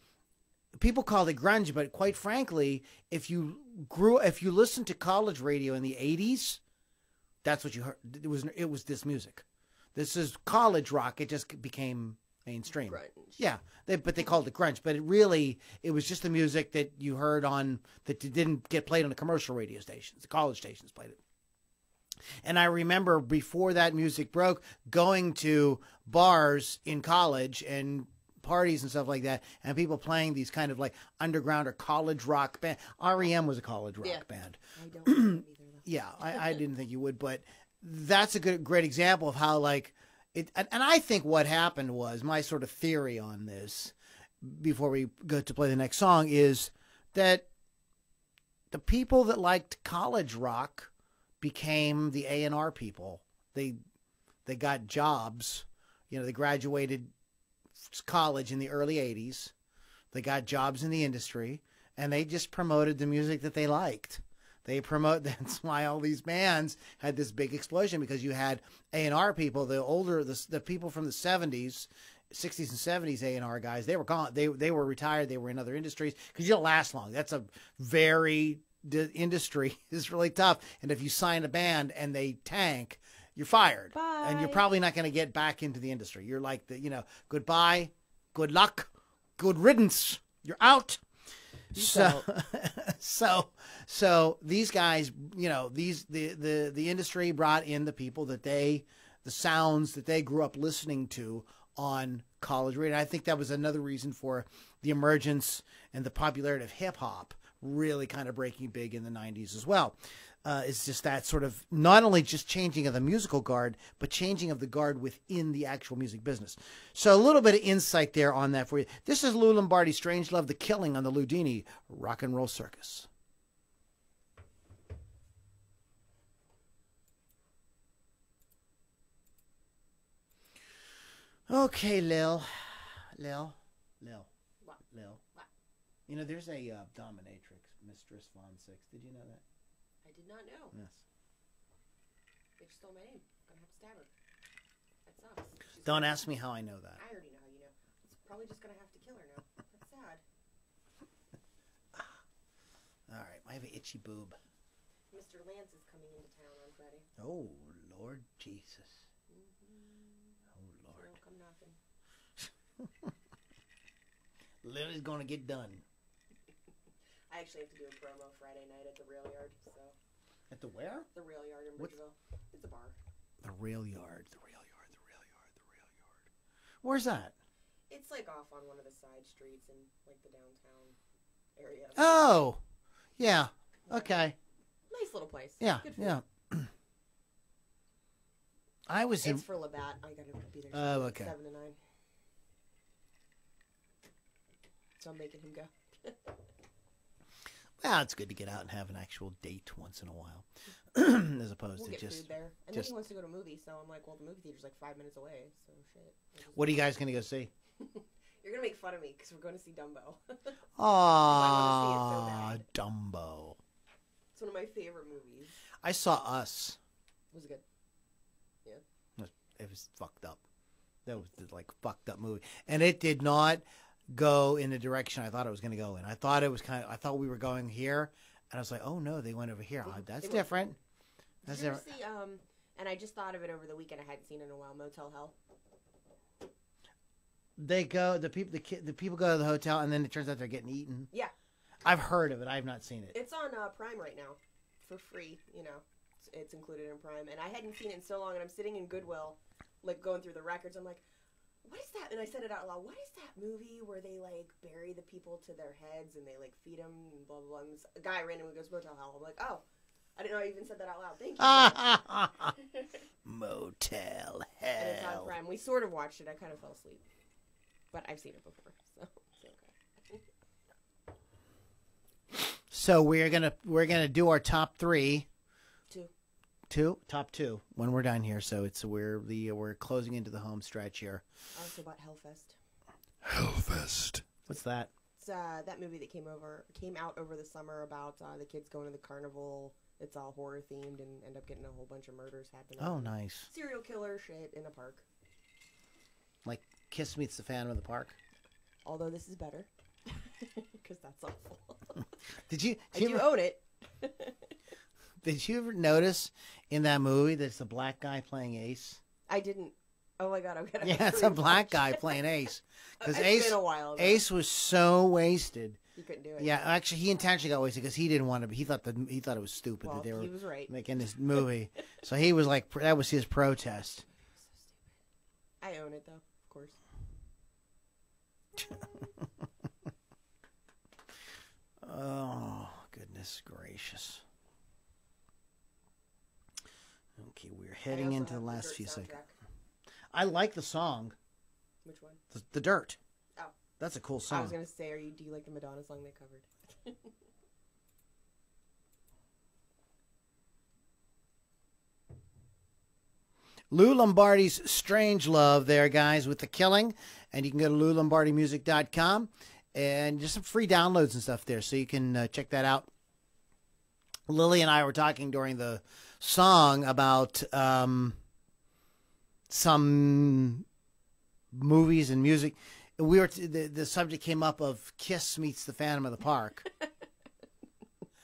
people called it grunge, but quite frankly, if you listened to college radio in the 80s, that's what you heard. It was this music. This is college rock. It just became mainstream. Grunge. Yeah, but they called it grunge. But it was just the music that you heard that didn't get played on the commercial radio stations. The college stations played it. And I remember before that music broke, going to bars in college and parties and stuff like that, and people playing these kind of like underground or college rock band. REM was a college rock band. I don't know either. Yeah, I didn't think you would, but that's a great example of how like it. And I think what happened was, my sort of theory on this, before we go to play the next song, is that the people that liked college rock became the A&R people. They got jobs. They graduated college in the early 80s. They got jobs in the industry, and they just promoted the music that they liked. That's why all these bands had this big explosion, because you had A&R people, the people from the 70s, 60s and 70s A&R guys, they were gone. They were retired. They were in other industries, because you don't last long. That's a the industry is really tough. And if you sign a band and they tank, you're fired. Bye. And you're probably not going to get back into the industry. You're like, goodbye, good luck, good riddance. You're out. So these guys, the industry brought in the people the sounds that they grew up listening to on college radio. And I think that was another reason for the emergence and the popularity of hip hop really kind of breaking big in the 90s as well. It's just that sort of not only just changing of the musical guard, but changing of the guard within the actual music business. So a little bit of insight there on that for you. This is Lou Lombardi, Strange Love, The Killing on the Loudini Rock and Roll Circus. Okay, Lil. What? There's a dominatrix, Mistress Von Six. Did you know that? I did not know. Yes. They just stole my name. I'm gonna have to stab her. That sucks. Don't ask me how I know that. I already know how you know. It's probably just gonna have to kill her now. That's sad. All right, I have an itchy boob. Mr. Lance is coming into town on Friday. Oh, Lord Jesus. Oh, Lord. So don't come knocking. Lily's gonna get done. I actually have to do a promo Friday night at the Rail Yard. So. At the where? The Rail Yard in Bridgeville. It's a bar. The Rail Yard. Where's that? It's like off on one of the side streets in like the downtown area. Oh, yeah. Okay. Nice little place. Yeah, Good food. yeah. It's for Labatt. I gotta be there. Oh, okay. 7 to 9. So I'm making him go. Well, it's good to get out and have an actual date once in a while, as opposed We'll to get just. food there, and then he wants to go to a movie. So I'm like, well, the movie theater's like 5 minutes away. So shit. What are you guys gonna go see? You're gonna make fun of me because we're going to see Dumbo. Aw, Dumbo. It's one of my favorite movies. I saw Us. Was it good? Yeah. It was fucked up. That was like fucked up movie, and it did not go in the direction I thought it was going to go in. I thought it was I thought we were going here, and I was like, oh no, they went over here. That's different. That's Did you ever different. see, and I just thought of it over the weekend. I hadn't seen it in a while. Motel Hell. They go. The people go to the hotel, and then it turns out they're getting eaten. Yeah. I've heard of it. I have not seen it. It's on Prime right now, for free. It's included in Prime, and I hadn't seen it in so long. And I'm sitting in Goodwill, like going through the records. I'm like, what is that? And I said it out loud. What is that movie where they like bury the people to their heads and they like feed them and blah blah blah? And this guy randomly goes Motel Hell. I'm like, oh, I didn't know I even said that out loud. Thank you. Motel Hell. And it's on Prime. We sort of watched it. I kind of fell asleep, but I've seen it before, so it's okay. So we're gonna do our top 3. Top two when we're done here. So we're closing into the home stretch here. Also about Hellfest. Hellfest. What's that? It's that movie that came out over the summer about the kids going to the carnival. It's all horror themed and end up getting a whole bunch of murders happening. Oh, nice. Serial killer shit in a park. Like Kiss Meets the Phantom of the Park. Although this is better because that's awful. Did you own it? Did you ever notice in that movie that it's a black guy playing Ace? I didn't. Oh my god, I'm gonna. Yeah, it's a black guy playing Ace. Because It's been a while. Ace was so wasted. He couldn't do it. Yeah, actually, he intentionally got wasted because he didn't want to. He thought it was stupid that they were he was right. making this movie. So he was like, that was his protest. I own it though, of course. Oh, goodness gracious. Okay, we're heading into the last few seconds. I like the song. Which one? The Dirt. Oh. That's a cool song. I was going to say, do you like the Madonna song they covered? Lou Lombardi's Strange Love there, guys, with The Killing. And you can go to loulombardimusic.com. and just some free downloads and stuff there, so you can check that out. Lily and I were talking during the song about some movies and music. We were the subject came up of Kiss meets the Phantom of the Park.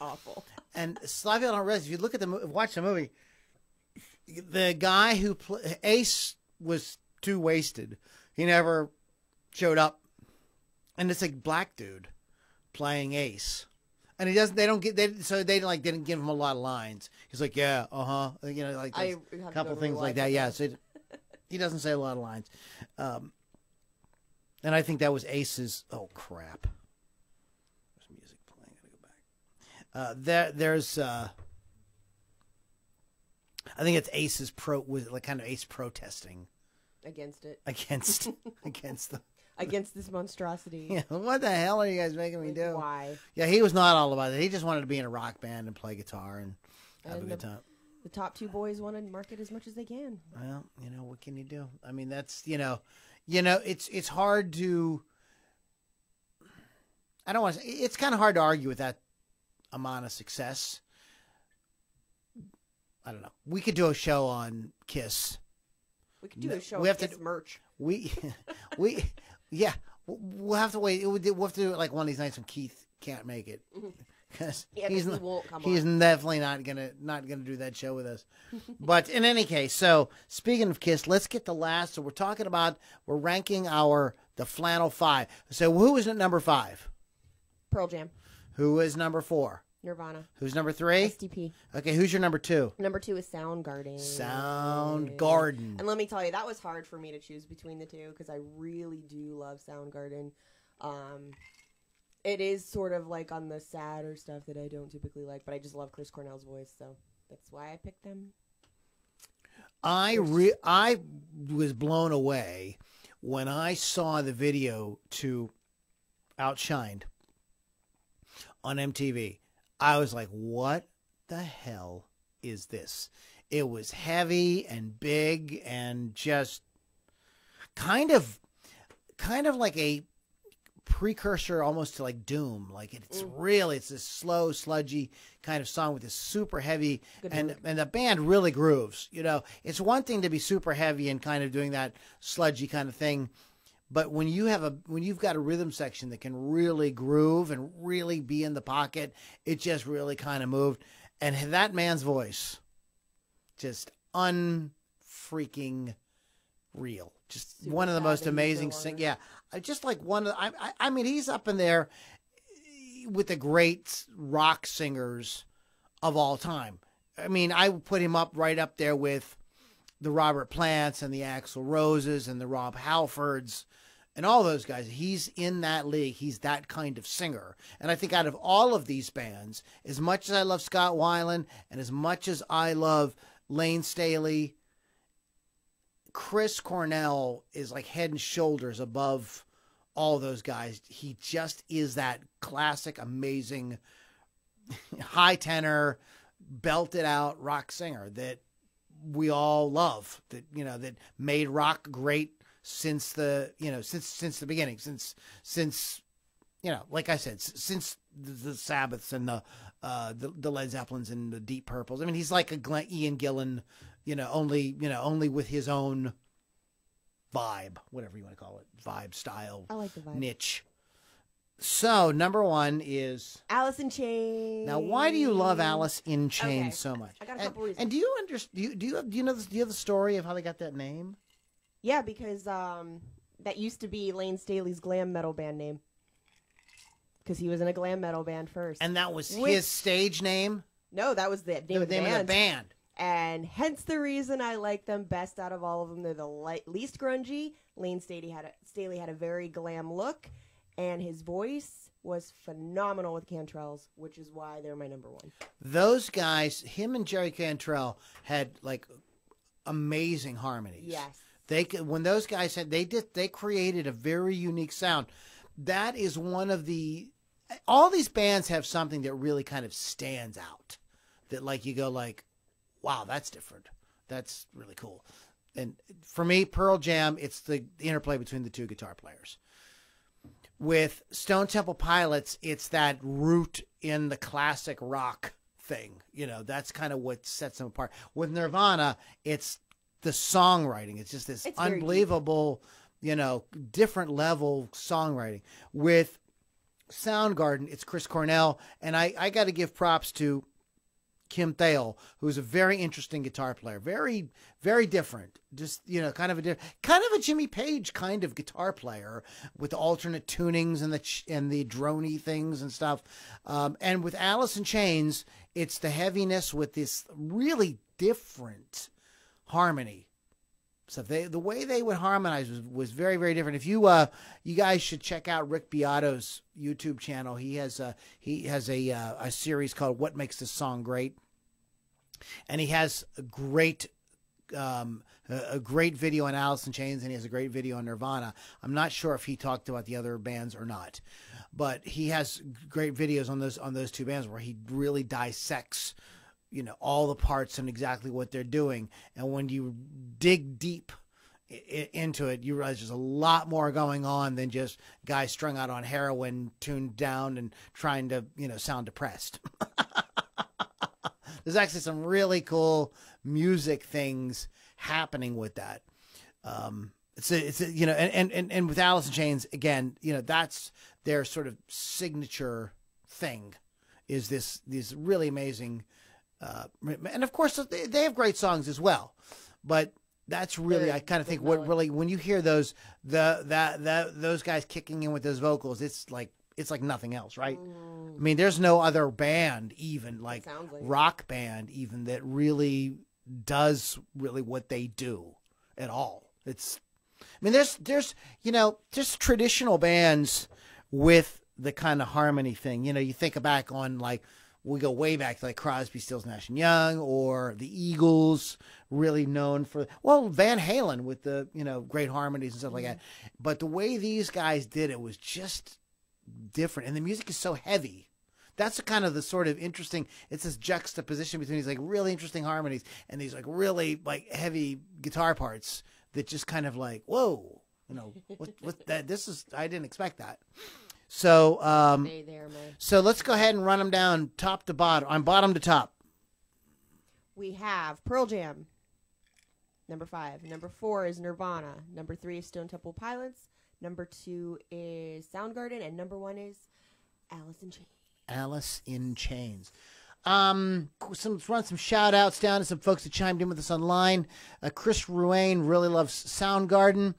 Awful. And a lot of people don't realize, if you look at watch the movie, the guy who Ace was too wasted. He never showed up, and it's a black dude playing Ace, and he doesn't. They don't get. They like didn't give him a lot of lines. He's like, yeah, you know, like a couple things like that. Yeah, so he doesn't say a lot of lines. And I think that was Ace's. Oh crap! There's music playing. I gotta go back. There's. I think it's Ace's was like kind of Ace protesting Against it. against the. Against this monstrosity. Yeah, what the hell are you guys making me do? Why? Yeah, he was not all about it. He just wanted to be in a rock band and play guitar and have a good time. The top two boys want to market as much as they can. Well, you know, what can you do? I mean, that's, it's hard to, I don't want to say, it's kind of hard to argue with that amount of success. I don't know. We could do a show on Kiss. We could do a show on Kiss merch. Yeah, we'll have to wait. We'll have to do it like one of these nights when Keith can't make it, because he won't come on. He's definitely not gonna do that show with us. But in any case, so speaking of Kiss, let's get the last. So we're ranking the Flannel 5. So who is at number 5? Pearl Jam. Who is number 4? Nirvana. Who's number 3? STP. Okay, who's your number 2? Number 2 is Soundgarden. Soundgarden. And let me tell you, that was hard for me to choose between the two, because I really do love Soundgarden. It is sort of like on the sadder stuff that I don't typically like, but I just love Chris Cornell's voice, so that's why I picked them. I was blown away when I saw the video to Outshined on MTV. I was like, what the hell is this? It was heavy and big and just kind of like a precursor almost to like Doom. Like it's this slow, sludgy kind of song with this super heavy, and the band really grooves. You know, it's one thing to be super heavy and kind of doing that sludgy kind of thing, but when you've got a rhythm section that can really groove and really be in the pocket, it just really kind of moved. And that man's voice, just unfreaking real. Just super one of the most amazing singers. Yeah, just like one of I mean, he's up in there with the great rock singers of all time. I mean, I would put him right up there with the Robert Plants and the Axl Roses and the Rob Halfords and all those guys. He's in that league. He's that kind of singer. And I think out of all of these bands, as much as I love Scott Weiland and as much as I love Lane Staley, Chris Cornell is like head and shoulders above all those guys. He just is that classic, amazing, high tenor, belted out rock singer that we all love, that made rock great since the beginning, since like I said, since the Sabbaths and the Led Zeppelins and the Deep Purples. I mean, he's like a Ian Gillan, only with his own vibe, whatever you want to call it, vibe, style, I like the vibe. Niche. So number 1 is Alice in Chains. Now, why do you love Alice in Chains so much? I got a couple reasons. And do you understand? Do you have the story of how they got that name? Yeah, because that used to be Lane Staley's glam metal band name. Because he was in a glam metal band first. And that was his stage name? No, that was the name of the band. Of the band. And hence the reason I like them best out of all of them. They're the least grungy. Lane Staley had a very glam look, and his voice was phenomenal with Cantrell's, which is why they're my number 1. Those guys, him and Jerry Cantrell, had like amazing harmonies. Yes. When those guys they created a very unique sound. That is one of all these bands have something that really kind of stands out. That like you go like, wow, that's different. That's really cool. And for me, Pearl Jam, it's the interplay between the two guitar players. With Stone Temple Pilots, it's that root in the classic rock thing. You know, that's kind of what sets them apart. With Nirvana, it's the songwriting. It's just this unbelievable, you know, different level songwriting. With Soundgarden, it's Chris Cornell, and I got to give props to Kim Thale, who's a very interesting guitar player, very, very different. Just, you know, kind of a Jimmy Page kind of guitar player with the alternate tunings and the droney things and stuff. And with Alice in Chains, it's the heaviness with this really different harmony. So the way they would harmonize was very, very different. If you you guys should check out Rick Beato's YouTube channel. He has a series called "What Makes This Song Great," and he has a great video on Alice in Chains, and he has a great video on Nirvana. I'm not sure if he talked about the other bands or not, but he has great videos on those two bands where he really dissects, you know, all the parts and exactly what they're doing. And when you dig deep into it, you realize there's a lot more going on than just guys strung out on heroin, tuned down and trying to, you know, sound depressed. There's actually some really cool music things happening with that. It's you know, and with Alice in Chains, again, you know, that's their sort of signature thing, is this really amazing. And of course they have great songs as well, but that's really, I kind of think what really, when you hear those guys kicking in with those vocals, it's like nothing else, right? I mean, there's no other band, even like rock band, even that really does really what they do at all. It's, I mean, there's you know, just traditional bands with the kind of harmony thing. You know, you think back on, like, we go way back to like Crosby, Stills, Nash and Young, or the Eagles, really known for, well, Van Halen with the, you know, great harmonies and stuff like that. But the way these guys did it was just different, and the music is so heavy. That's the sort of interesting, it's this juxtaposition between these like really interesting harmonies and these like really like heavy guitar parts that just kind of like, whoa, you know, what that, this is, I didn't expect that. So, so let's go ahead and run them down top to bottom, on bottom to top. We have Pearl Jam, number 5. Number 4 is Nirvana. Number 3 is Stone Temple Pilots. Number 2 is Soundgarden, and number 1 is Alice in Chains. Alice in Chains. Let's run some shout outs down to some folks that chimed in with us online. Chris Ruane really loves Soundgarden.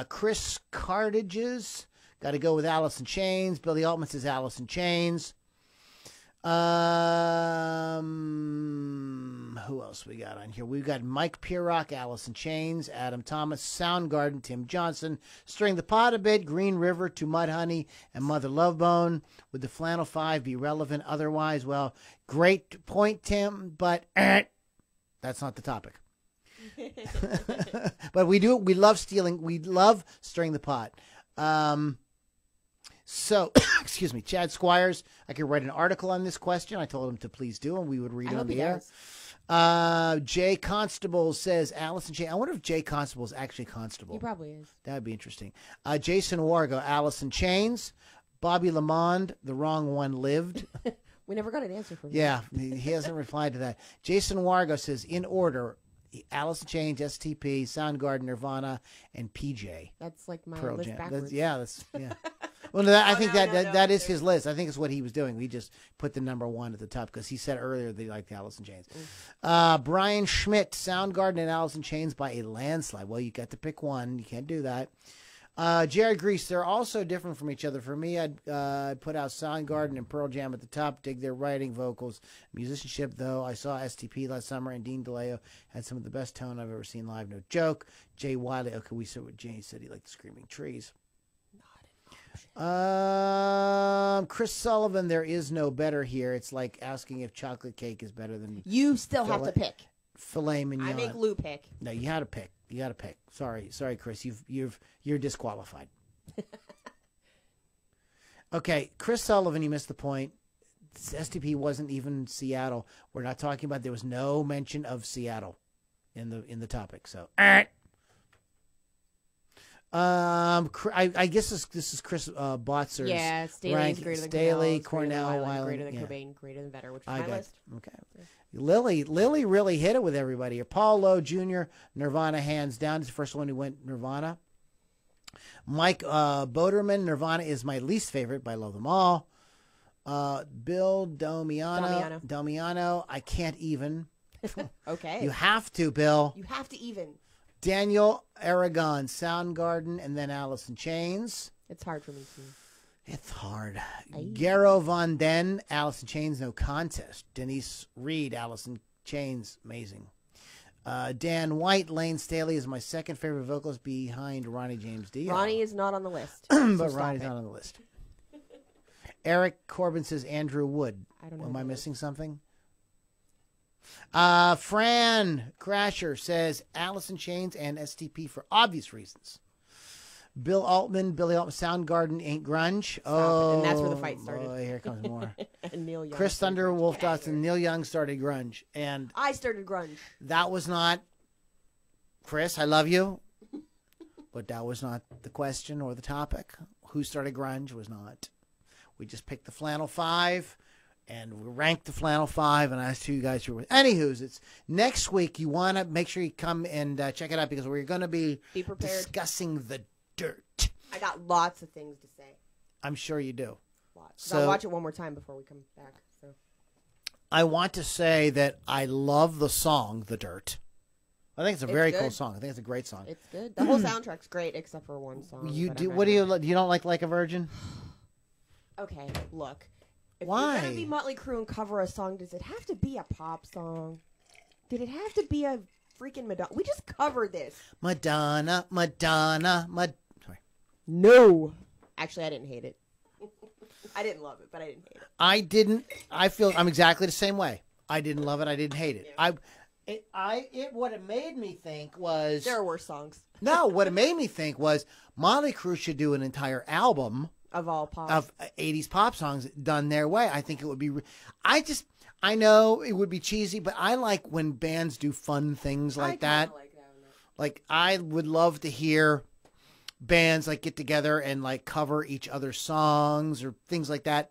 Chris Cartages, got to go with Alice in Chains. Billy Altman says Alice in Chains. Who else we got on here? We've got Mike Pierrock, Alice in Chains. Adam Thomas, Soundgarden. Tim Johnson, Stirring the Pot a Bit. Green River, To Mudhoney, and Mother Love Bone. Would the Flannel 5 be relevant otherwise? Well, great point, Tim, but that's not the topic. But we love Stirring the Pot. So, excuse me, Chad Squires, I could write an article on this question. I told him to please do, and we would read it on the air. Jay Constable says Alice in Chains. I wonder if Jay Constable is actually Constable. He probably is. That would be interesting. Jason Wargo, Alice in Chains. Bobby Lamond, The Wrong One Lived. We never got an answer from him. Yeah, he hasn't replied to that. Jason Wargo says, in order, Alice in Chains, STP, Soundgarden, Nirvana, and PJ. That's like my Pearl list Jam. backwards. Yeah. Well, no, I think that is his list. I think it's what he was doing. We just put the number 1 at the top because he said earlier that he liked Alice in Chains. Brian Schmidt, Soundgarden and Alice in Chains by a landslide. Well, you got to pick one. You can't do that. Jared Grease, they're also different from each other. For me, I'd put out Soundgarden and Pearl Jam at the top. Dig their writing, vocals, musicianship, though. I saw STP last summer, and Dean DeLeo had some of the best tone I've ever seen live. No joke. Jay Wiley. Okay, we said what Jay said. He liked the Screaming Trees. Chris Sullivan, there is no better here. It's like asking if chocolate cake is better than you still have to pick. Filet mignon. I make Lou pick. No, you had to pick. You got to pick. Sorry, Chris. You're disqualified. Okay, Chris Sullivan, you missed the point. STP wasn't even Seattle. We're not talking about. There was no mention of Seattle in the topic. So, I guess this is Chris Botzer's. Yeah, Staley's greater than Staley, Cornell, Weiland, greater than yeah. Cobain, greater than Vetter, which is my list. Okay. Lily really hit it with everybody here. Paul Lowe Jr., Nirvana, hands down. He's the first one who went Nirvana. Mike Boderman, Nirvana is my least favorite, but I love them all. Bill Domiano, I can't even. Okay. You have to, Bill. You have to even. Daniel Aragon, Soundgarden, and then Alice in Chains. It's hard for me too. It's hard. Garo Von Den, Alice in Chains, no contest. Denise Reed, Alice in Chains, amazing. Dan White, Lane Staley is my second favorite vocalist behind Ronnie James Dio. Ronnie is not on the list. But Ronnie's not on the list. Eric Corbin says Andrew Wood. I don't know. Am I missing something? Fran Crasher says Alice in Chains and STP for obvious reasons. Billy Altman, Soundgarden ain't grunge. And that's where the fight started. Boy, here comes more. And Neil Young. Chris Thunder, Wolf Dawson, Neil Young started grunge. And I started grunge. that was not, Chris, I love you, but that was not the question or the topic. Who started grunge was not. We just picked the Flannel 5. And we ranked the Flannel 5, and I asked you guys who were. Anywho's, it's next week. You want to make sure you come and check it out because we're going to be discussing the dirt. I got lots of things to say. I'm sure you do. Lots. So I'll watch it one more time before we come back. So I want to say that I love the song "The Dirt." I think it's a very cool song. I think it's a great song. It's good. The whole soundtrack's great except for one song. You do? What do you? You don't like a Virgin? Okay, look. If Why? you're going to be Motley Crue and cover a song, does it have to be a pop song? Did it have to be a freaking Madonna? We just covered this. Madonna. Sorry. No. Actually, I didn't hate it. I didn't love it, but I didn't hate it. I didn't. I feel I'm exactly the same way. I didn't love it. I didn't hate it. Yeah. What it made me think was there are worse songs. No, what it made me think was Motley Crue should do an entire album of all pop of 80s pop songs done their way. I think it would be. I know it would be cheesy, but I like when bands do fun things like that. Like I would love to hear bands like get together and like cover each other's songs or things like that.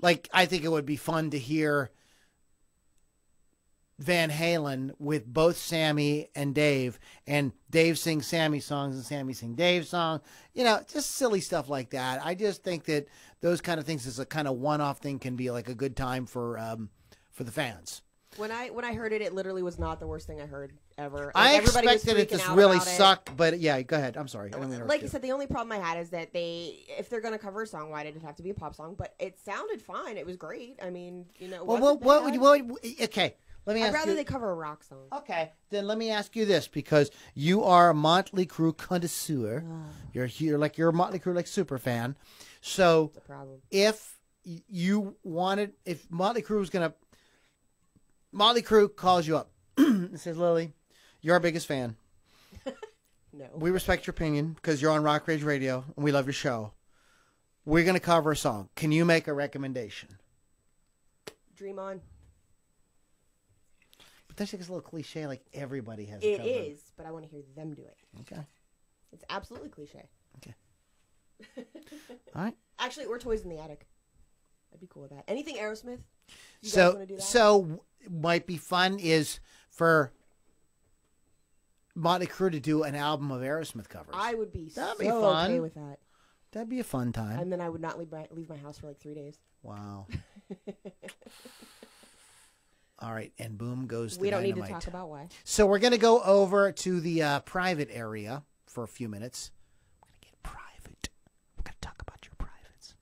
Like I think it would be fun to hear Van Halen with both Sammy and Dave sing Sammy's songs and Sammy sing Dave's song, just silly stuff like that. I just think that those kind of things is a kind of one-off thing can be like a good time for the fans. When I heard it, it literally was not the worst thing I heard ever. Like, I expected it to really suck, but yeah, go ahead. I'm sorry. Like you said, the only problem I had is that if they're going to cover a song, why did it have to be a pop song? But it sounded fine. It was great. I mean, okay. I'd rather they cover a rock song. Okay, then let me ask you this, because you are a Motley Crue connoisseur. You're a Motley Crue super fan. So if Motley Crue calls you up and says, Lily, you're our biggest fan. No. We respect your opinion because you're on Rock Rage Radio and we love your show. We're going to cover a song. Can you make a recommendation? Dream On. But that's just a little cliche, like everybody has. It is, but I want to hear them do it. Okay. It's absolutely cliche. Okay. All right. Actually, or Toys in the Attic. I'd be cool with that. Anything Aerosmith? You guys So, wanna do that? so might be fun is for Motley Crue to do an album of Aerosmith covers. I would be That'd so be fun. okay with that. That'd be a fun time. And then I would not leave my house for like 3 days. Wow. All right, and boom goes the We don't dynamite. need to talk about why. So we're going to go over to the private area for a few minutes. We're going to get private. We're going to talk about your privates.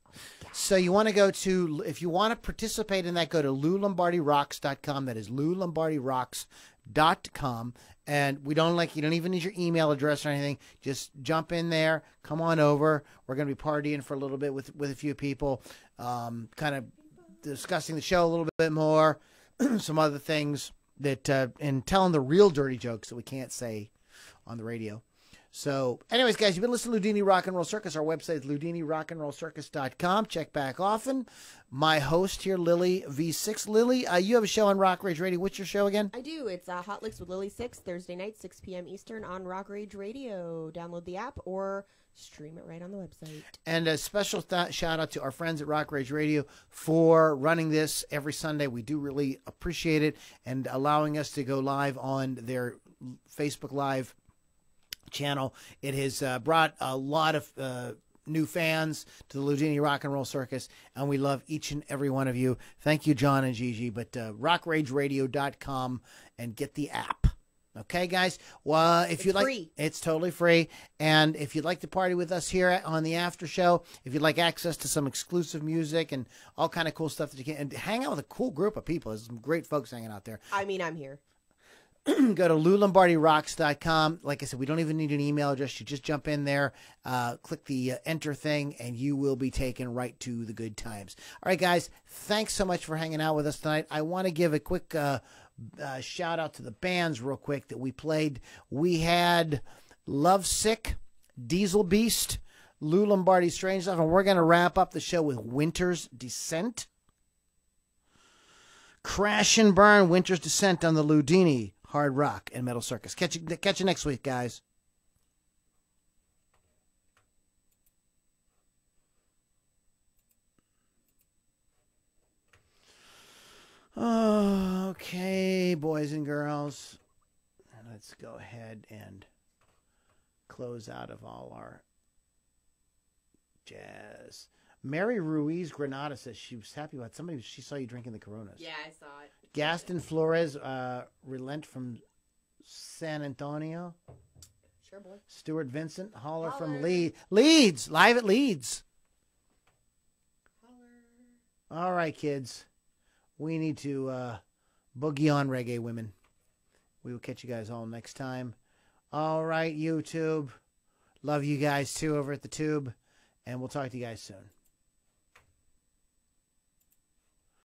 So you want to go to, if you want to participate in that, go to LouLombardiRocks.com. That is LouLombardiRocks.com. And you don't even need your email address or anything. Just jump in there. Come on over. We're going to be partying for a little bit with a few people, kind of discussing the show a little bit more. Some other things that, and telling the real dirty jokes that we can't say on the radio. So, anyways, guys, you've been listening to Loudini Rock and Roll Circus. Our website is loudinirockandrollcircus.com. Check back often. My host here, Lily V6. Lily, you have a show on Rock Rage Radio. What's your show again? I do. It's Hot Licks with Lily 6, Thursday night, 6 p.m. Eastern on Rock Rage Radio. Download the app or stream it right on the website. And a special shout out to our friends at Rock Rage Radio for running this every Sunday. We do really appreciate it, and allowing us to go live on their Facebook Live channel. It has brought a lot of new fans to the Loudini Rock and Roll Circus, and we love each and every one of you. Thank you, John and Gigi. But rockrageradio.com and get the app. Okay, guys? Well, if you'd like, free. It's totally free. And if you'd like to party with us here on the after show, if you'd like access to some exclusive music and all kind of cool stuff that you can, and hang out with a cool group of people. There's some great folks hanging out there. I mean, I'm here. Go to LouLombardiRocks.com. Like I said, we don't even need an email address. You just jump in there, click the enter thing, and you will be taken right to the good times. All right, guys, thanks so much for hanging out with us tonight. I want to give a quick shout out to the bands real quick that we played. We had Lovesick, Diesel Beast, Lou Lombardi Strange Stuff, and we're going to wrap up the show with Winter's Descent. Crash and Burn, Winter's Descent on the Loudini Hard Rock and Metal Circus. Catch you next week, guys. Okay, boys and girls. Let's go ahead and close out of all our jazz. Mary Ruiz Granada says she was happy about somebody. She saw you drinking the Coronas. Yeah, I saw it. Gaston Flores, Relent from San Antonio. Sure, boy. Stuart Vincent, Holler from Leeds, live at Leeds. Holler. All right, kids. We need to boogie on reggae women. We will catch you guys all next time. All right, YouTube. Love you guys, too, over at the Tube. And we'll talk to you guys soon.